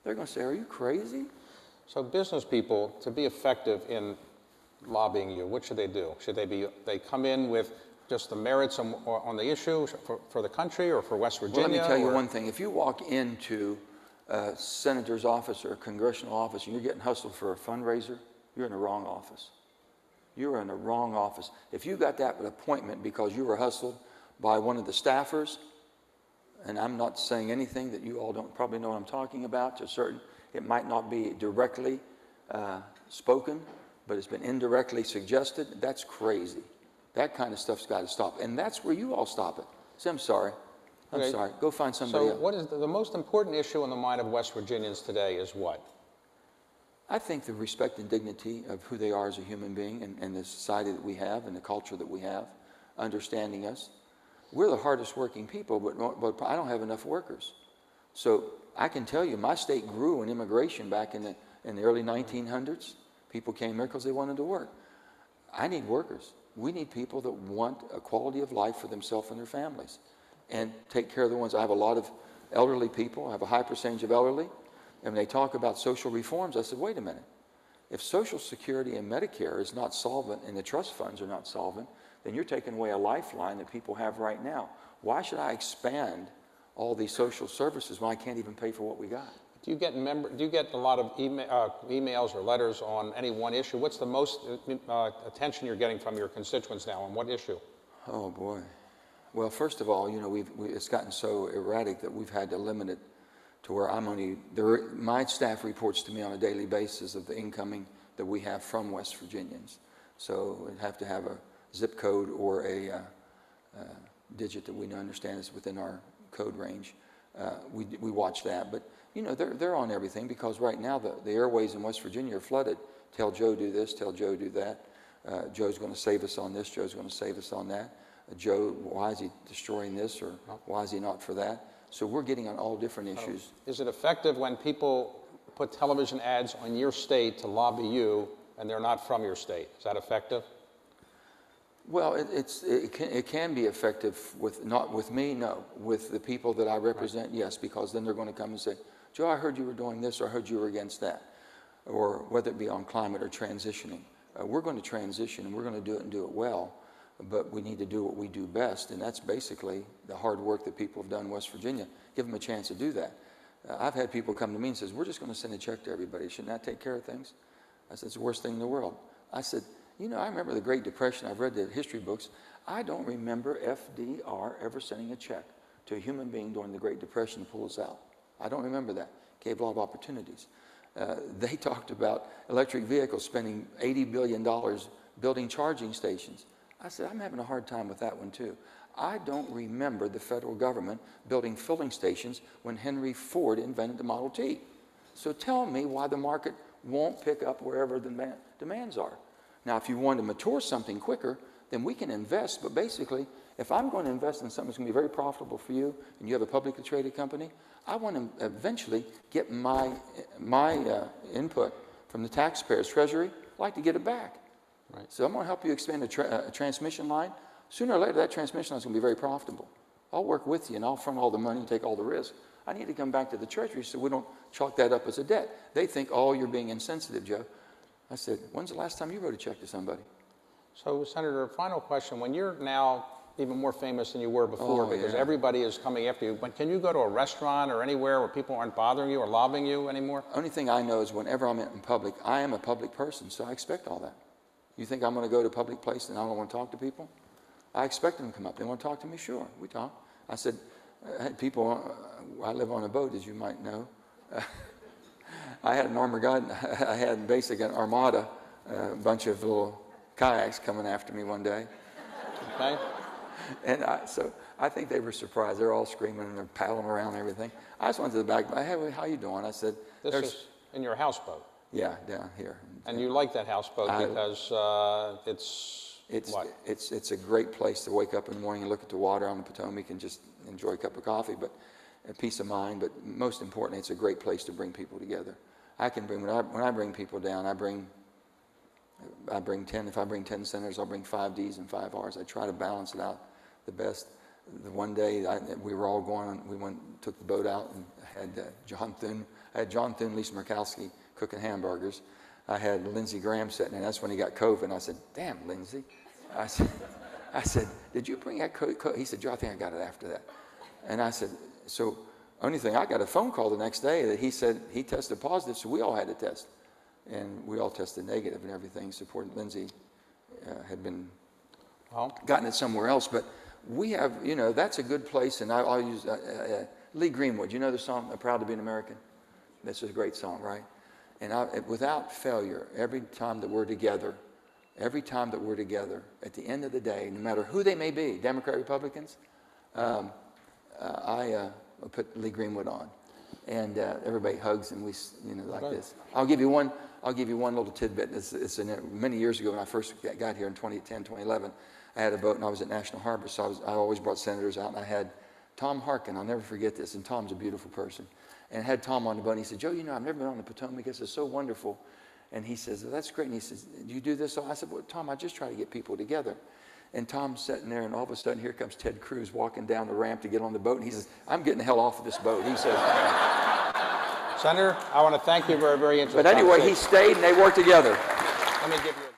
They're going to say, are you crazy? So business people, to be effective in lobbying you, what should they do? Should they come in with just the merits on the issue for the country or for West Virginia? Well, let me tell you one thing. If you walk into a senator's office or a congressional office and you're getting hustled for a fundraiser, you're in the wrong office. You're in the wrong office. If you got that appointment because you were hustled by one of the staffers, and I'm not saying anything that you all don't probably know what I'm talking about, to certain, it might not be directly spoken, but it's been indirectly suggested, that's crazy. That kind of stuff's got to stop. And that's where you all stop it. Say, I'm sorry. I'm sorry. Go find somebody else. So what is the most important issue in the mind of West Virginians today is what? I think the respect and dignity of who they are as a human being and the society that we have and the culture that we have, understanding us. We're the hardest working people, but I don't have enough workers. So I can tell you my state grew in immigration back in the early 1900s. People came here because they wanted to work. I need workers. We need people that want a quality of life for themselves and their families and take care of the ones. I have a lot of elderly people. I have a high percentage of elderly. And when they talk about social reforms, I said, wait a minute. If Social Security and Medicare is not solvent and the trust funds are not solvent, then you're taking away a lifeline that people have right now. Why should I expand all these social services when I can't even pay for what we got? Do you get a lot of emails or letters on any one issue? What's the most attention you're getting from your constituents now on what issue? Oh boy. Well, first of all, you know, it's gotten so erratic that we've had to limit it to where my staff reports to me on a daily basis of the incoming that we have from West Virginians. So we'd have to have a zip code or a digit that we understand is within our code range we watch that. But, you know, they're on everything because right now the airways in West Virginia are flooded. Tell Joe do this, tell Joe do that. Joe's going to save us on this, Joe's going to save us on that. Joe, why is he destroying this, or why is he not for that? So we're getting on all different issues. Is it effective when people put television ads on your state to lobby you and they're not from your state? Is that effective? Well, it can be effective not with me, no. With the people that I represent, yes, because then they're going to come and say, Joe, I heard you were doing this, or I heard you were against that. Or whether it be on climate or transitioning. We're going to transition, and we're going to do it and do it well, but we need to do what we do best, and that's basically the hard work that people have done in West Virginia. Give them a chance to do that. I've had people come to me and says, we're just going to send a check to everybody. Shouldn't that take care of things? I said, it's the worst thing in the world. I said, you know, I remember the Great Depression. I've read the history books. I don't remember FDR ever sending a check to a human being during the Great Depression to pull us out. I don't remember that. Gave a lot of opportunities. They talked about electric vehicles spending $80 billion building charging stations. I said, I'm having a hard time with that one too. I don't remember the federal government building filling stations when Henry Ford invented the Model T. So tell me why the market won't pick up wherever the demands are. Now, if you want to mature something quicker, then we can invest. But basically, if I'm going to invest in something that's going to be very profitable for you, and you have a publicly traded company, I want to eventually get my input from the taxpayers' treasury. I'd like to get it back. Right. So I'm going to help you expand a transmission line. Sooner or later, that transmission line is going to be very profitable. I'll work with you, and I'll front all the money and take all the risk. I need to come back to the treasury so we don't chalk that up as a debt. They think, oh, you're being insensitive, Joe. I said, when's the last time you wrote a check to somebody? So, Senator, final question. When you're now even more famous than you were before, because everybody is coming after you, but can you go to a restaurant or anywhere where people aren't bothering you or lobbying you anymore? Only thing I know is whenever I'm in public, I am a public person, so I expect all that. You think I'm going to go to a public place and I don't want to talk to people? I expect them to come up. They want to talk to me? Sure, we talk. I said, I had people, I live on a boat, as you might know. I had an armor guide, I had basically an armada, a bunch of little kayaks coming after me one day. Okay. And so I think they were surprised. They're all screaming and they're paddling around and everything. I just went to the back, hey, how you doing? I said, this is in your houseboat? Yeah, down here. And you like that houseboat because it's a great place to wake up in the morning and look at the water on the Potomac and just enjoy a cup of coffee, but a peace of mind. But most importantly, it's a great place to bring people together. I can bring, when I bring people down, I bring 10. If I bring 10 senators, I'll bring 5 Ds and 5 Rs. I try to balance it out the best. The one day we were all going, took the boat out and had John Thune, Lisa Murkowski cooking hamburgers. I had Lindsey Graham sitting there. That's when he got COVID. And I said, damn, Lindsey. I said, did you bring that COVID? He said, Joe, I think I got it after that. And I said, so only thing, I got a phone call the next day that he said he tested positive, so we all had to test. And we all tested negative and everything. Supported Lindsey had been gotten it somewhere else. But we have, you know, that's a good place. And I'll use Lee Greenwood. You know the song, Proud to be an American? This is a great song, right? And without failure, every time that we're together, at the end of the day, no matter who they may be, Democrat, Republicans, I put Lee Greenwood on. And everybody hugs and we, you know, like this. I'll give you one little tidbit. It's many years ago when I first got here in 2010, 2011. I had a boat and I was at National Harbor, so I always brought senators out, and I had Tom Harkin. I'll never forget this, and Tom's a beautiful person. And I had Tom on the boat, and he said, Joe, you know, I've never been on the Potomac. This is so wonderful. And he says, well, that's great. And he says, do you do this? So I said, well, Tom, I just try to get people together. And Tom's sitting there, and all of a sudden, here comes Ted Cruz walking down the ramp to get on the boat. And he says, I'm getting the hell off of this boat. He says, Senator, I want to thank you very, very interesting. But anyway, he stayed, and they worked together. Let me give you